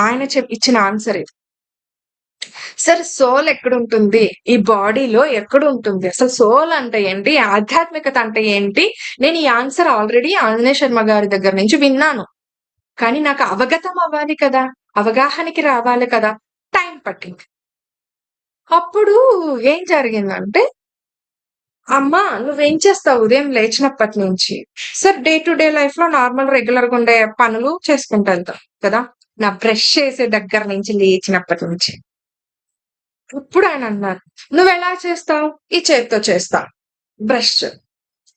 ఆయన ఇచ్చిన ఆన్సర్ ఇది. సార్ సోల్ ఎక్కడుంటుంది, ఈ బాడీలో ఎక్కడుంటుంది, అసలు సోల్ అంటే ఏంటి, ఆధ్యాత్మికత అంటే ఏంటి? నేను ఈ ఆన్సర్ ఆల్రెడీ ఆంజనేయ శర్మ గారి దగ్గర నుంచి విన్నాను. కానీ నాకు అవగతం అవ్వాలి కదా, అవగాహనకి రావాలి కదా, టైం పట్టింది. అప్పుడు ఏం జరిగిందంటే, అమ్మా నువ్వేం చేస్తావు ఉదయం లేచినప్పటి నుంచి? Sir day to day life లో నార్మల్ రెగ్యులర్ గా ఉండే పనులు చేసుకుంటా వెళ్తాం కదా, నా బ్రష్ చేసే దగ్గర నుంచి లేచినప్పటి నుంచి. ఇప్పుడు ఆయన అన్నారు, నువ్వు ఎలా చేస్తావు? ఈ చేతితో చేస్తా బ్రష్.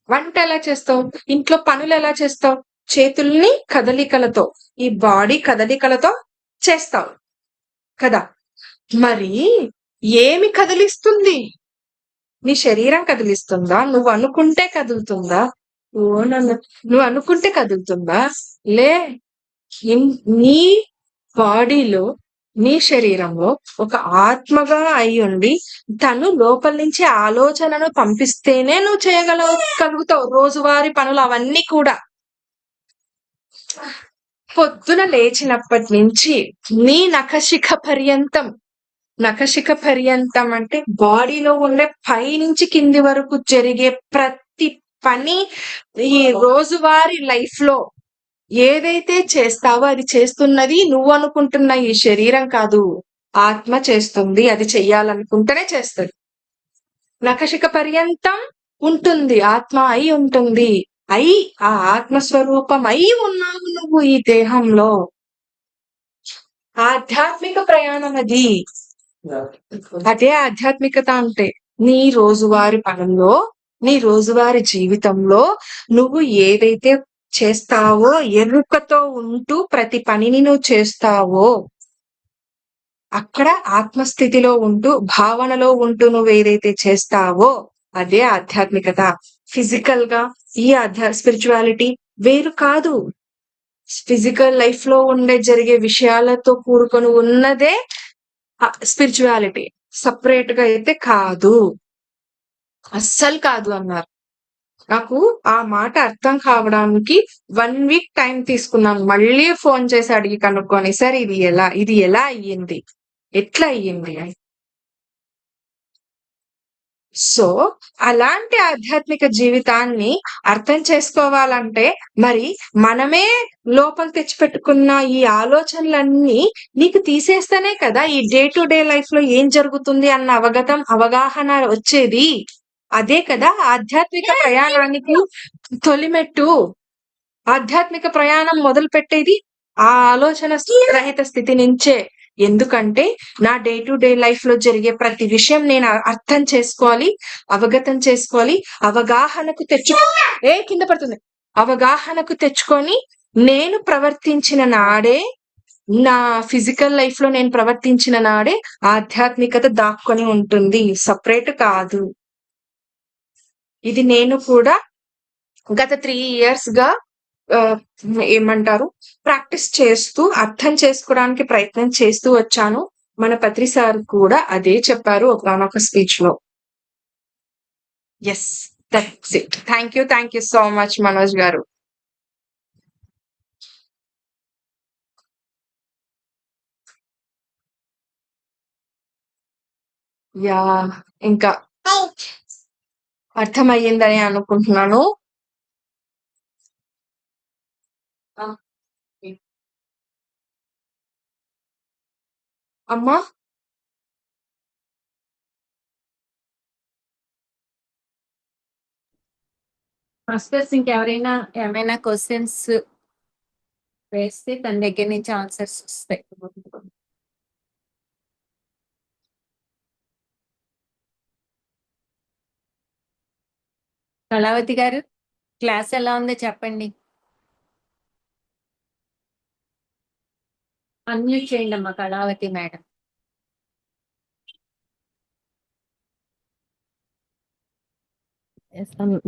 వంట ఎలా చేస్తావు? ఇంట్లో పనులు ఎలా చేస్తావు? చేతుల్ని కదలికలతో, ఈ బాడీ కదలికలతో చేస్తావు కదా. మరి ఏమి కదిలిస్తుంది? నీ శరీరం కదిలిస్తుందా? నువ్వు అనుకుంటే కదులుతుందా? నువ్వు అనుకుంటే కదులుతుందా? లే, నీ బాడీలో, నీ శరీరంలో ఒక ఆత్మగా అయ్యుండి తను లోపల నుంచి ఆలోచనను పంపిస్తేనే నువ్వు కలుగుతావు రోజువారీ పనులు అవన్నీ కూడా. పొద్దున లేచినప్పటి నుంచి నీ నఖశిఖ పర్యంతం అంటే బాడీలో ఉండే పై నుంచి కింది వరకు జరిగే ప్రతి పని ఈ రోజువారీ లైఫ్ లో ఏదైతే చేస్తావో అది చేస్తున్నది నువ్వు అనుకుంటున్న ఈ శరీరం కాదు, ఆత్మ చేస్తుంది. అది చెయ్యాలనుకుంటేనే చేస్తుంది. నఖశిఖ పర్యంతం ఉంటుంది, ఆత్మ అయి ఉంటుంది. ఆ ఆత్మస్వరూపం అయి ఉన్నావు నువ్వు ఈ దేహంలో. ఆధ్యాత్మిక ప్రయాణం అది. అదే ఆధ్యాత్మికత అంటే. నీ రోజువారి పనుల్లో, నీ రోజువారి జీవితంలో నువ్వు ఏదైతే చేస్తావో, ఎరుకతో ఉంటూ ప్రతి పనిని నువ్వు చేస్తావో, అక్కడ ఆత్మస్థితిలో ఉంటూ, భావనలో ఉంటూ నువ్వు ఏదైతే చేస్తావో అదే ఆధ్యాత్మికత. ఫిజికల్ గా ఈ స్పిరిచువాలిటీ వేరు కాదు. ఫిజికల్ లైఫ్ లో జరిగే విషయాలతో కూడుకొని ఉన్నదే స్పిరిచువాలిటీ. సపరేట్ గా అయితే కాదు, అస్సలు కాదు అన్నారు. నాకు ఆ మాట అర్థం కావడానికి 1 week టైం తీసుకున్నాను. మళ్ళీ ఫోన్ చేసి అడిగి కనుక్కొని, సార్ ఇది ఎలా అయ్యింది, ఎట్లా అయ్యింది అని. సో అలాంటి ఆధ్యాత్మిక జీవితాన్ని అర్థం చేసుకోవాలంటే మరి మనమే లోపల తెచ్చిపెట్టుకున్న ఈ ఆలోచనలన్నీ నీకు తీసేస్తేనే కదా ఈ డే టు డే లైఫ్ లో ఏం జరుగుతుంది అన్న అవగాహన వచ్చేది. అదే కదా ఆధ్యాత్మిక ప్రయాణానికి తొలిమెట్టు. ఆధ్యాత్మిక ప్రయాణం మొదలు పెట్టేది ఆ ఆలోచన రహిత స్థితి నుంచే. ఎందుకంటే నా డే టు డే లైఫ్ లో జరిగే ప్రతి విషయం నేను అర్థం చేసుకోవాలి, అవగతం చేసుకోవాలి, అవగాహనకు తెచ్చుకొని నేను ప్రవర్తించిన నాడే, నా ఫిజికల్ లైఫ్ లో నేను ప్రవర్తించిన నాడే ఆధ్యాత్మికత దాక్కొని ఉంటుంది, సపరేట్ కాదు. ఇది నేను కూడా గత 3 years గా ప్రాక్టీస్ చేస్తూ అర్థం చేసుకోవడానికి ప్రయత్నం చేస్తూ వచ్చాను. మన పత్రి సార్ కూడా అదే చెప్పారు ఒకనొక స్పీచ్ లో. Yes, that's it. Thank you so much Manoj గారు. యా, ఇంకా అర్థమయ్యిందని అనుకుంటున్నాను. అమ్మా మాస్టర్స్ ఇంకెవరైనా ఏమైనా క్వశ్చన్స్ వేస్తే తన దగ్గర నుంచి ఆన్సర్స్ వస్తాయి. కళావతి గారు క్లాస్ ఎలా ఉందో చెప్పండి. అన్మ్యూట్ చేయండి అమ్మా కళావతి మేడం.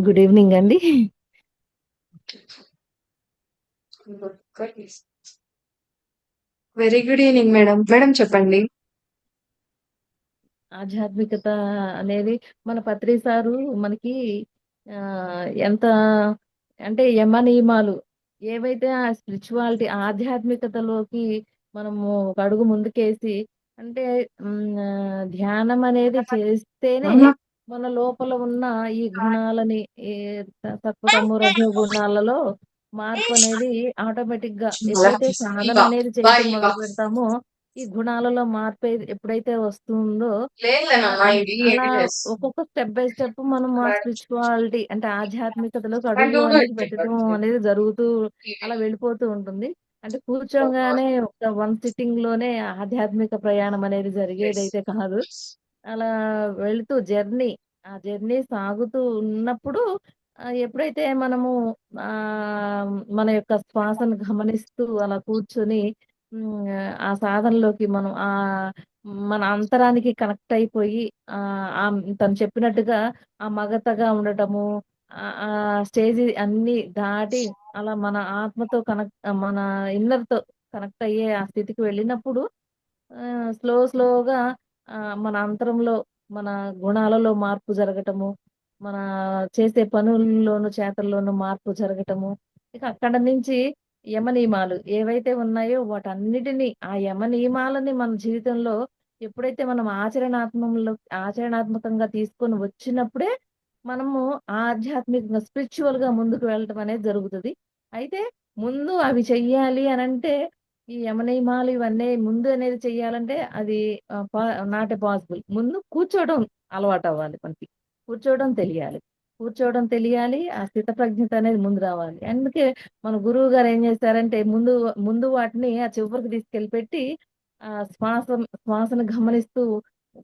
గుడ్ ఈవినింగ్ అండి. Very good evening madam. Madam చెప్పండి. ఆధ్యాత్మికత అనేది మన పత్రి సారు మనకి ఎంత అంటే యమ నియమాలు ఏవైతే ఆ స్పిరిచువాలిటీ ఆధ్యాత్మికతలోకి మనము ఒక అడుగు ముందుకేసి అంటే ధ్యానం అనేది చేస్తేనే మన లోపల ఉన్న ఈ గుణాలని ఈ సత్వతమో రజో గుణాలలో మార్పు అనేది ఆటోమేటిక్ గా ఎప్పుడైతే సాధన అనేది చేయటం మొదలు పెడతామో ఈ గుణాలలో మార్పు ఎప్పుడైతే వస్తుందో అలా ఒక్కొక్క స్టెప్ బై స్టెప్ మనం ఆ స్పిరిచువాలిటీ అంటే ఆధ్యాత్మికతలోకి అడుగు అనేది పెట్టడం అనేది జరుగుతూ అలా వెళ్ళిపోతూ ఉంటుంది. అంటే కూర్చోగానే ఒక వన్ సిట్టింగ్ లోనే ఆధ్యాత్మిక ప్రయాణం అనేది జరిగేదైతే కాదు. అలా వెళ్తూ ఆ జర్నీ సాగుతూ ఉన్నప్పుడు ఎప్పుడైతే మనము మన యొక్క శ్వాసను గమనిస్తూ అలా కూర్చొని ఆ సాధనలోకి మనం మన అంతరానికి కనెక్ట్ అయిపోయి తను చెప్పినట్టుగా ఆ మగతగా ఉండటము ఆ స్టేజ్ అన్ని దాటి అలా మన ఆత్మతో మన ఇన్నర్ తో కనెక్ట్ అయ్యే ఆ స్థితికి వెళ్ళినప్పుడు స్లోగా మన అంతరంలో మన గుణాలలో మార్పు జరగటము, మన చేసే పనుల్లోనూ చేతల్లోనూ మార్పు జరగటము. ఇక అక్కడ నుంచి యమ నియమాలు ఏవైతే ఉన్నాయో వాటన్నిటిని ఆ యమ నియమాలని మన జీవితంలో ఎప్పుడైతే మనం ఆచరణాత్మకంగా తీసుకొని వచ్చినప్పుడే మనము ఆధ్యాత్మికంగా స్పిరిచువల్ గా ముందుకు వెళ్ళటం అనేది జరుగుతుంది. అయితే ముందు అవి చెయ్యాలి అనంటే ఈ యమ నియమాలు ఇవన్నీ ముందు అనేది చెయ్యాలంటే అది నాట్ ఎ పాసిబుల్. ముందు కూర్చోవడం అలవాటు అవ్వాలి మనకి. కూర్చోవడం తెలియాలి. ఆ స్థిత ప్రజ్ఞత అనేది ముందు రావాలి. అందుకే మన గురువు గారు ఏం చేశారంటే ముందు వాటిని ఆ చివరికి తీసుకెళ్ళి పెట్టి శ్వాసను గమనిస్తూ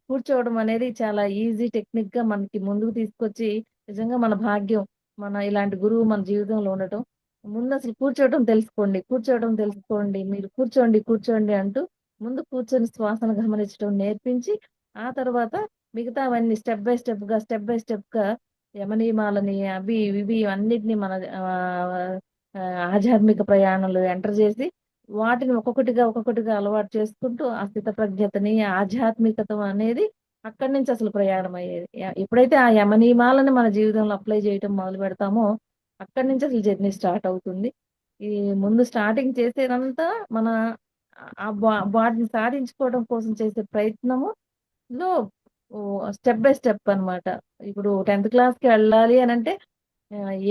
కూర్చోవడం అనేది చాలా ఈజీ టెక్నిక్ గా మనకి ముందుకు తీసుకొచ్చి నిజంగా మన భాగ్యం మన ఇలాంటి గురువు మన జీవితంలో ఉండటం. ముందు అసలు కూర్చోవడం తెలుసుకోండి, మీరు కూర్చోండి అంటూ ముందు కూర్చొని శ్వాసను గమనించడం నేర్పించి ఆ తర్వాత మిగతావన్నీ స్టెప్ బై స్టెప్ గా యమనియమాలని అవి ఇవి అన్నిటిని మన ఆధ్యాత్మిక ప్రయాణంలో ఎంటర్ చేసి వాటిని ఒక్కొక్కటిగా అలవాటు చేసుకుంటూ ఆ స్థిత ప్రజ్ఞతని ఆధ్యాత్మికత అనేది అక్కడి నుంచి అసలు ప్రయాణం అయ్యేది. ఎప్పుడైతే ఆ యమ నియమాలని మన జీవితంలో అప్లై చేయటం మొదలు పెడతామో అక్కడి నుంచి అసలు జర్నీ స్టార్ట్ అవుతుంది. ఈ ముందు స్టార్టింగ్ చేసేదంతా మన వాటిని సాధించుకోవడం కోసం చేసే ప్రయత్నములో స్టెప్ బై స్టెప్ అన్నమాట. ఇప్పుడు 10th క్లాస్‌కి వెళ్ళాలి అనంటే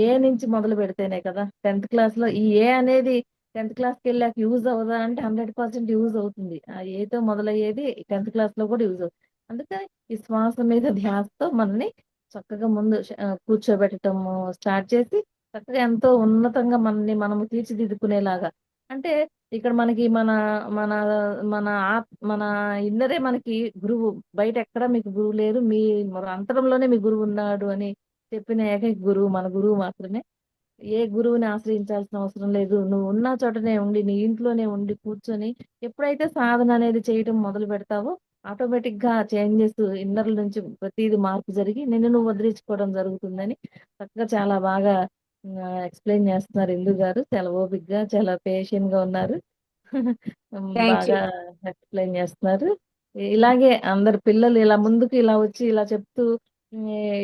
ఏ నుంచి మొదలు పెడితేనే కదా! 10th క్లాస్‌లో ఈ ఏ అనేది 10th క్లాస్‌కెళ్ళాక యూజ్ అవ్వదా అంటే 100% యూజ్ అవుతుంది. ఆ ఏతో మొదలయ్యేది 10th క్లాస్‌లో కూడా యూజ్ అవుతుంది. అందుకని ఈ శ్వాస మీద ధ్యాసతో మనల్ని చక్కగా ముందు కూర్చోబెట్టటము స్టార్ట్ చేసి చక్కగా ఎంతో ఉన్నతంగా మనల్ని మనము తీర్చిదిద్దుకునేలాగా. అంటే ఇక్కడ మనకి మన మన మన మన ఇన్నరే మనకి గురువు. బయట ఎక్కడ మీకు గురువు లేరు. మీ అంతరంలోనే మీ గురువు ఉన్నాడు అని చెప్పిన ఏకైక గురువు మన గురువు మాత్రమే. ఏ గురువుని ఆశ్రయించాల్సిన అవసరం లేదు. నువ్వు ఉన్న చోటనే ఉండి, నీ ఇంట్లోనే ఉండి కూర్చొని ఎప్పుడైతే సాధన అనేది చేయటం మొదలు పెడతావో ఆటోమేటిక్ గా చేంజెస్ ఇన్నర్ నుంచి ప్రతిది మార్పు జరిగి నిన్ను నువ్వు వదిలించుకోవడం జరుగుతుందని చక్కగా చాలా బాగా ఎక్స్ప్లెయిన్ చేస్తున్నారు ఇందు గారు. చాలా ఓపికగా చాలా పేషెంట్ గా ఉన్నారు. Thank you. బాగా ఎక్స్ప్లెయిన్ చేస్తున్నారు. ఇలాగే అందరు పిల్లలు ఇలా ముందుకు ఇలా వచ్చి ఇలా చెప్తూ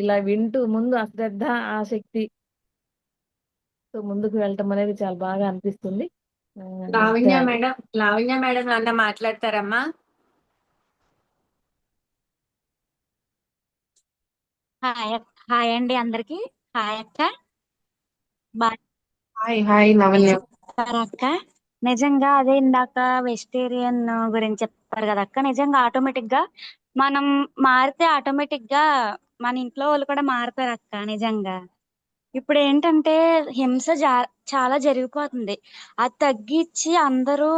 ఇలా వింటూ ముందు అశ్రద్ధ ఆసక్తితో ముందుకు వెళ్ళటం అనేది చాలా బాగా అనిపిస్తుంది. లావణ్య మేడం అన్న మాట్లాడతారమ్మా. హాయ్ అండి అందరికి. హాయ్ అక్క. Bye hi Lavanya. అక్క. నిజంగా అదే ఇందాక వెజిటేరియన్ గురించి చెప్పారు కదా అక్క. నిజంగా ఆటోమేటిక్ గా మనం మారితే ఆటోమేటిక్ గా మన ఇంట్లో వాళ్ళు కూడా మారుతారు అక్క. నిజంగా ఇప్పుడు ఏంటంటే హింస చాలా జరిగిపోతుంది. అది తగ్గించి అందరూ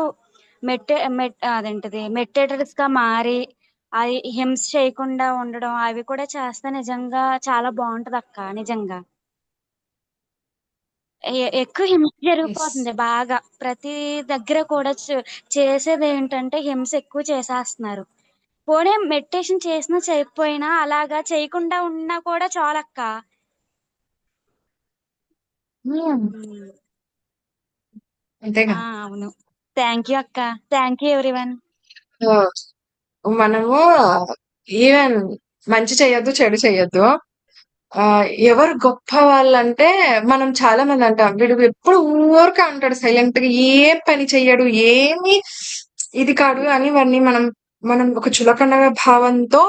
అదేంటిది మెడిటేటర్స్ గా మారి అది హింస చేయకుండా ఉండడం అవి కూడా చేస్తే నిజంగా చాలా బాగుంటది అక్క. నిజంగా ఎక్కువ హింస ఎస్ జరిగిపోతుంది బాగా. ప్రతి దగ్గర కూడా చేసేది ఏంటంటే హింస ఎక్కువ చేసేస్తున్నారు. పోనీ మెడిటేషన్ చేసినా చేయకపోయినా అలాగా చేయకుండా ఉన్నా కూడా చాలక్క. ఉమ్. అంతేగా. అవును. థ్యాంక్ యూ అక్క. Thank you everyone. సో, మనము ఈవెన్ మంచి చేయొద్దు, చెడు చేయొద్దు. ఎవరు గొప్ప వాళ్ళంటే మనం చాలా మంది అంటాం, వీడు ఎప్పుడు ఊరికే ఉంటాడు సైలెంట్ గా, ఏం పని చెయ్యడు, ఏమి ఇది కాదు అని వాడిని మనం మనం ఒక చులకన భావంతో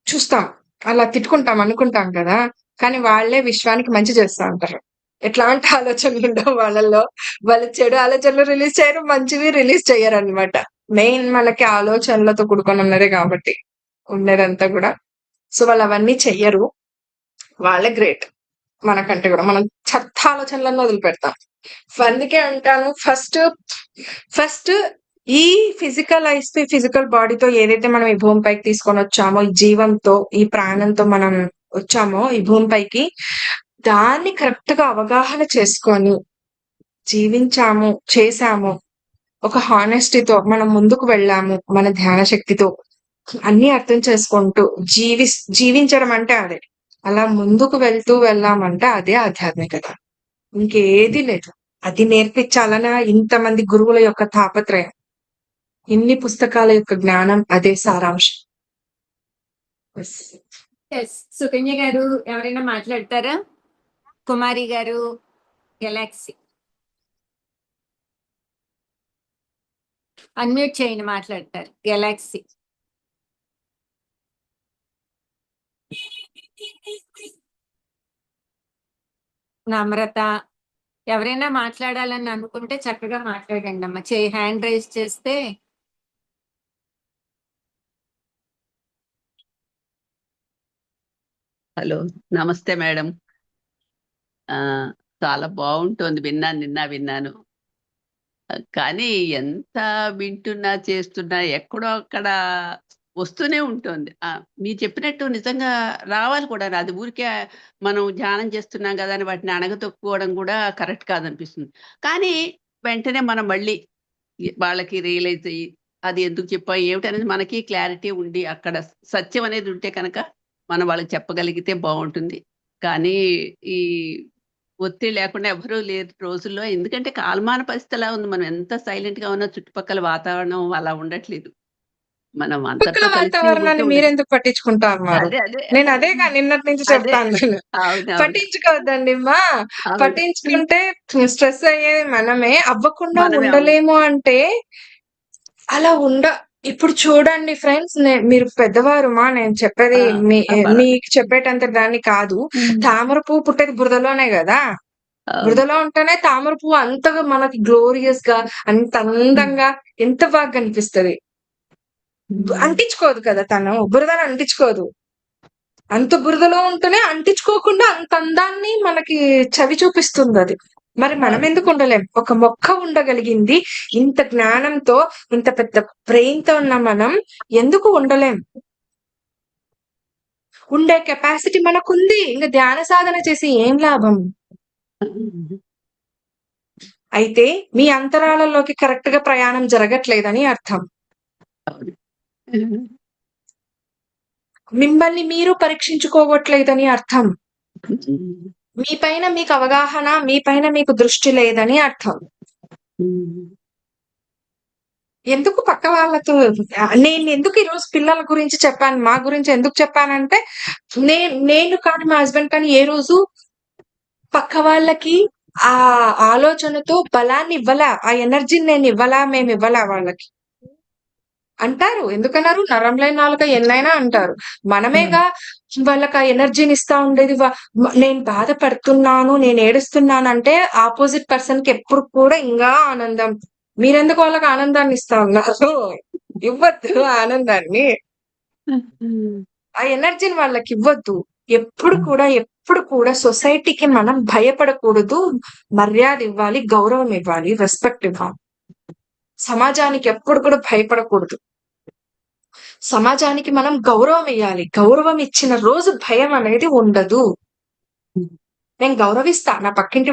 చూస్తాం, అలా తిట్టుకుంటాం, అనుకుంటాం కదా. కానీ వాళ్ళే విశ్వానికి మంచి చేస్తా ఉంటారు. ఎట్లాంటి ఆలోచనలు ఉండవు వాళ్ళల్లో. వాళ్ళు చెడు ఆలోచనలు రిలీజ్ చేయరు, మంచివి రిలీజ్ చేయరు అనమాట. మెయిన్ మనకి ఆలోచనలతో కూడుకొని ఉన్నదే కాబట్టి ఉండేదంతా కూడా. సో వాళ్ళు అవన్నీ చెయ్యరు, వాళ్ళే గ్రేట్ మనకంటే కూడా. మనం చెత్త ఆలోచనలన్నీ వదిలిపెడతాం. అందుకే అంటాను, ఫస్ట్ ఈ ఫిజికల్ బాడీతో ఏదైతే మనం ఈ భూమిపైకి తీసుకొని వచ్చామో, ఈ జీవంతో, ఈ ప్రాణంతో మనం వచ్చామో ఈ భూమిపైకి, దాన్ని కరెక్ట్ గా అవగాహన చేసుకొని జీవించాము, చేశాము, ఒక హానెస్టీతో మనం ముందుకు వెళ్ళాము, మన ధ్యాన శక్తితో అన్ని అర్థం చేసుకుంటూ జీవించడం అంటే అదే. అలా ముందుకు వెళ్ళామంటే అదే ఆధ్యాత్మికత, ఇంకేది లేదు. అది నేర్పించాలన్న ఇంతమంది గురువుల యొక్క తాపత్రయం, ఇన్ని పుస్తకాల యొక్క జ్ఞానం, అదే సారాంశం. Yes. ఎస్ సుకన్య గారు ఎవరైనా మాట్లాడతారా? కుమారి గారు గెలాక్సీ అన్మ్యూట్ చేయండి, మాట్లాడతారు. గెలాక్సీ నమ్రత ఎవరైనా మాట్లాడాలని అనుకుంటే చక్కగా మాట్లాడండి అమ్మ. హ్యాండ్ రైజ్ చేస్తే. హలో, నమస్తే మేడం. చాలా బాగుంటుంది, విన్నాను. కానీ ఎంత వింటున్నా చేస్తున్నా ఎక్కడో అక్కడ వస్తూనే ఉంటుంది. మీరు చెప్పినట్టు నిజంగా రావాలి కూడా. అది ఊరికే మనం ధ్యానం చేస్తున్నాం కదా అని వాటిని అణగతొక్కుకోవడం కూడా కరెక్ట్ కాదనిపిస్తుంది. కానీ వెంటనే మనం మళ్ళీ వాళ్ళకి రియలైజ్ అయ్యి అది ఎందుకు చెప్పాం ఏమిటనేది మనకి క్లారిటీ ఉండి, అక్కడ సత్యం అనేది ఉంటే కనుక మనం వాళ్ళకి చెప్పగలిగితే బాగుంటుంది. కానీ ఈ ఒత్తిడి లేకుండా ఎవరూ లేరు రోజుల్లో. ఎందుకంటే కాలమాన పరిస్థితి అలా ఉంది. మనం ఎంత సైలెంట్ గా ఉన్నా చుట్టుపక్కల వాతావరణం అలా ఉండట్లేదు. మనం చుట్టుపక్కల అంతటితో కలిసి ఉంటే వాతావరణాన్ని ఉండదు. మీరెందుకు పట్టించుకుంటా అన్నారు? అదే నేను అదేగా నిన్నటి నుంచి అదే చెప్తాను. నేను అవునవును పట్టించుకోవద్దండి మా. అవును పట్టించుకుంటే స్ట్రెస్ అయ్యేది మనమే. అవ్వకుండా మనమే. అవును ఉండలేము అంటే అలా ఇప్పుడు చూడండి ఫ్రెండ్స్, మీరు పెద్దవారు మా, నేను చెప్పేది పర్వాలేదు. మీకు చెప్పేటంత దాన్ని కాదు. తామర పువ్వు పుట్టేది బురదలోనే కదా. అవును బురదలో ఉంటేనే తామర పువ్వు అంతగా మనకి గ్లోరియస్ గా, అంత అందంగా, ఎంత బాగా కనిపిస్తది. అంటించుకోదు కదా, తను బురదను అంటించుకోదు. అంత బురదలో ఉంటేనే అంటించుకోకుండా అంత అందాన్ని మనకి చవి చూపిస్తుంది అది. మరి మనం ఎందుకు ఉండలేం? ఒక మొక్క ఉండగలిగింది ఇంత జ్ఞానంతో, ఇంత పెద్ద బ్రెయిన్ తో ఉన్న మనం ఎందుకు ఉండలేం? ఉండే కెపాసిటీ మనకుంది. ఇంకా ధ్యాన సాధన చేసి ఏం లాభం? అయితే మీ అంతరాళలోకి కరెక్ట్ గా ప్రయాణం జరగట్లేదని అర్థం. అవును. మిమ్మల్ని మీరు పరీక్షించుకోవట్లేదని అర్థం. మీ పైన మీకు అవగాహన, మీ పైన మీకు దృష్టి లేదని అర్థం. ఎందుకు పక్క వాళ్ళతో నేను ఎందుకు ఈరోజు పిల్లల గురించి చెప్పాను, మా గురించి ఎందుకు చెప్పానంటే, నేను కానీ మా హస్బెండ్ కానీ ఏ రోజు పక్క వాళ్ళకి ఆ ఆలోచనతో బలాన్ని ఇవ్వలా, ఆ ఎనర్జీని మేము ఇవ్వలా వాళ్ళకి. అంటారు, ఎందుకన్నారు? నరం లేని నాలుక ఎన్నైనా అంటారు. మనమేగా వాళ్ళకి ఆ ఎనర్జీని ఇస్తా ఉండేది. నేను బాధపడుతున్నాను, నేను ఏడుస్తున్నాను అంటే ఆపోజిట్ పర్సన్ కి ఎప్పుడు కూడా ఇంకా ఆనందం. మీరెందుకు వాళ్ళకి ఆనందాన్ని ఇస్తా ఉన్నారు? ఇవ్వద్దు ఆనందాన్ని, ఆ ఎనర్జీని వాళ్ళకి ఇవ్వద్దు. ఎప్పుడు కూడా సొసైటీకి మనం భయపడకూడదు. మర్యాద ఇవ్వాలి, గౌరవం ఇవ్వాలి, రెస్పెక్ట్ ఇవ్వాలి. సమాజానికి ఎప్పుడు కూడా భయపడకూడదు. సమాజానికి మనం గౌరవం ఇవ్వాలి. గౌరవం ఇచ్చిన రోజు భయం అనేది ఉండదు. నేను గౌరవిస్తా నా పక్కింటి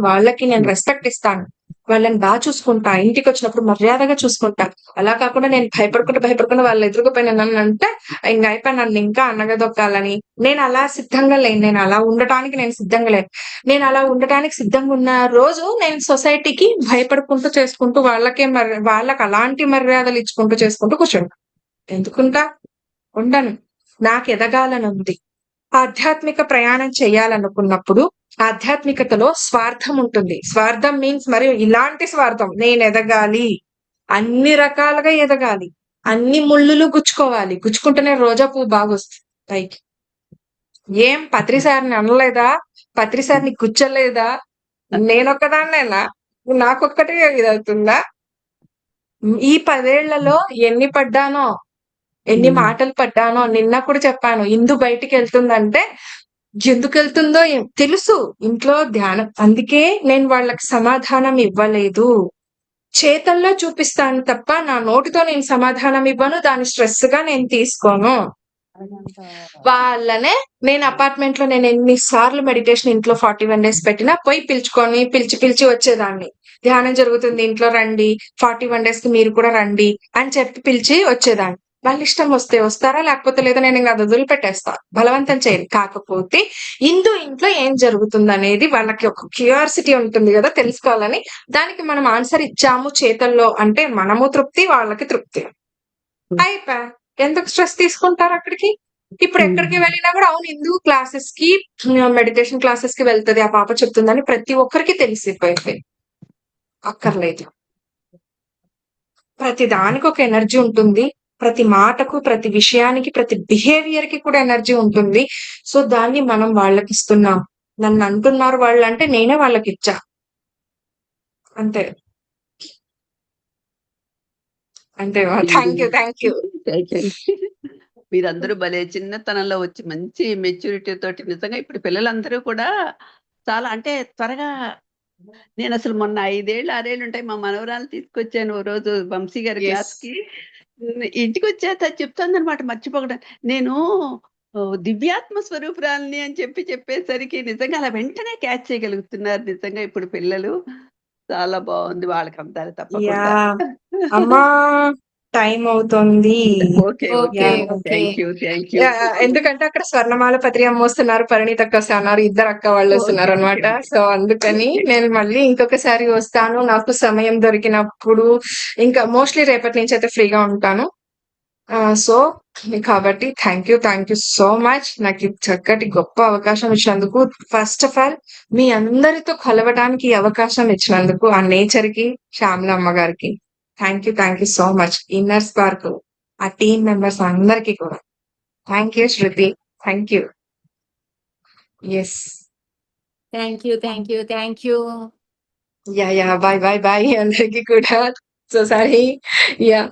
వాళ్ళకి నేను రెస్పెక్ట్ ఇస్తాను. వాళ్ళని బాగా చూసుకుంటా. ఇంటికి వచ్చినప్పుడు మర్యాదగా చూసుకుంటా. అలా కాకుండా నేను భయపడకుండా వాళ్ళ ఎదురుకుపోయిన నన్ను అంటే ఇంకా అయిపోయి నన్ను ఇంకా అన్నగదొక్కాలని నేను అలా సిద్ధంగా లేను. నేను అలా ఉండటానికి నేను సిద్ధంగా లేను. నేను అలా ఉండటానికి సిద్ధంగా ఉన్న రోజు నేను సొసైటీకి భయపడుకుంటూ చేసుకుంటూ వాళ్ళకి అలాంటి మర్యాదలు ఇచ్చుకుంటూ చేసుకుంటూ కూర్చుంటా. ఎందుకుంటా? ఉండను. నాకు ఎదగాలని ఉంది. ఆధ్యాత్మిక ప్రయాణం చేయాలనుకున్నప్పుడు ఆధ్యాత్మికతలో స్వార్థం ఉంటుంది. స్వార్థం మీన్స్ మరియు ఇలాంటి స్వార్థం, నేను ఎదగాలి, అన్ని రకాలుగా ఎదగాలి, అన్ని ముళ్ళులు గుచ్చుకోవాలి. గుచ్చుకుంటేనే రోజా పువ్వు బాగా వస్తుంది పైకి. ఏం పత్రిసారిని అనలేదా? పత్రిసారిని గుచ్చలేదా? నేనొక్కదాన్నేనా? నాకొక్కటే ఇదవుతుందా? ఈ 10 ఏళ్లలో ఎన్ని పడ్డానో, ఎన్ని మాటలు పడ్డానో. నిన్న కూడా చెప్పాను, ఇందు బయటికి వెళ్తుందంటే ఎందుకు వెళ్తుందో తెలుసు. ఇంట్లో ధ్యానం. అందుకే నేను వాళ్ళకి సమాధానం ఇవ్వలేదు. చేతల్లో చూపిస్తాను తప్ప నా నోటితో నేను సమాధానం ఇవ్వను. దాని స్ట్రెస్ గా నేను తీసుకోను. వాళ్ళనే నేను అపార్ట్మెంట్ లో నేను ఎన్నిసార్లు మెడిటేషన్ ఇంట్లో 41 days పెట్టినా పోయి పిలిచి వచ్చేదాన్ని. ధ్యానం జరుగుతుంది ఇంట్లో రండి, 41 days కి మీరు కూడా రండి అని చెప్పి పిలిచి వచ్చేదాన్ని. వాళ్ళ ఇష్టం వస్తే వస్తారా, లేకపోతే లేదా నేను ఇంకా వదిలిపెట్టేస్తా. బలవంతం చేయను. కాకపోతే ఇంట్లో ఏం జరుగుతుంది అనేది వాళ్ళకి ఒక క్యూరియాసిటీ ఉంటుంది కదా, తెలుసుకోవాలని. దానికి మనం ఆన్సర్ ఇచ్చాము చేతల్లో అంటే మనము తృప్తి, వాళ్ళకి తృప్తి. అయిపోయా. ఎందుకు స్ట్రెస్ తీసుకుంటారు అక్కడికి? ఇప్పుడు ఎక్కడికి వెళ్ళినా కూడా అవును ఇందు క్లాసెస్ కి, మెడిటేషన్ క్లాసెస్ కి వెళ్తుంది ఆ పాప చెప్తుందని ప్రతి ఒక్కరికి తెలిసిపోయింది. అక్కర్లేదు. ప్రతి దానికి ఒక ఎనర్జీ ఉంటుంది. ప్రతి మాటకు, ప్రతి విషయానికి, ప్రతి బిహేవియర్ కి కూడా ఎనర్జీ ఉంటుంది. సో దాన్ని మనం వాళ్ళకి ఇస్తున్నాం. నన్ను అంటున్నారు వాళ్ళు అంటే నేనే వాళ్ళకి ఇచ్చా. అంతే. Thank you. మీరందరూ భలే చిన్నతనంలో వచ్చి మంచి మెచ్యూరిటీ తోటి నిజంగా ఇప్పుడు పిల్లలందరూ కూడా చాలా అంటే త్వరగా. నేను అసలు మొన్న 5 ఏళ్ళు 6 ఏళ్ళు ఉంటాయి మా మనవరాలు తీసుకొచ్చాను ఓ రోజు వంశీ గారి క్లాస్ కి. ఇంటికి వచ్చాక చెప్తాను అనమాట మర్చిపోకుండా. నేను దివ్యాత్మ స్వరూపురాలని అని చెప్పేసరికి నిజంగా అలా వెంటనే క్యాచ్ చేయగలుగుతున్నారు నిజంగా ఇప్పుడు పిల్లలు. చాలా బాగుంది. వాళ్ళకి అందాలి తప్పకుండా. అమ్మా టైం అవుతుంది. ఓకే. ఎందుకంటే అక్కడ స్వర్ణమాల పత్రి అమ్మ వస్తున్నారు, పరిణీత అక్క వస్తున్నారు, ఇద్దరు అక్క వాళ్ళు వస్తున్నారు అనమాట. సో అందుకని నేను మళ్ళీ ఇంకొకసారి వస్తాను నాకు సమయం దొరికినప్పుడు. ఇంకా మోస్ట్లీ రేపటి నుంచి అయితే ఫ్రీగా ఉంటాను. సో కాబట్టి థ్యాంక్ యూ సో మచ్. నాకు చక్కటి గొప్ప అవకాశం ఇచ్చినందుకు, ఫస్ట్ ఆఫ్ ఆల్ మీ అందరితో కలవడానికి అవకాశం ఇచ్చినందుకు ఆ నేచర్ కి, శ్యామల అమ్మ గారికి thank you so much. Inner spark ఆ టీమ్ మెంబర్స్ అందరికి కూడా thank you. Shruti thank you. Yes thank you. Yeah bye అందరికి కూడా. So sorry. యా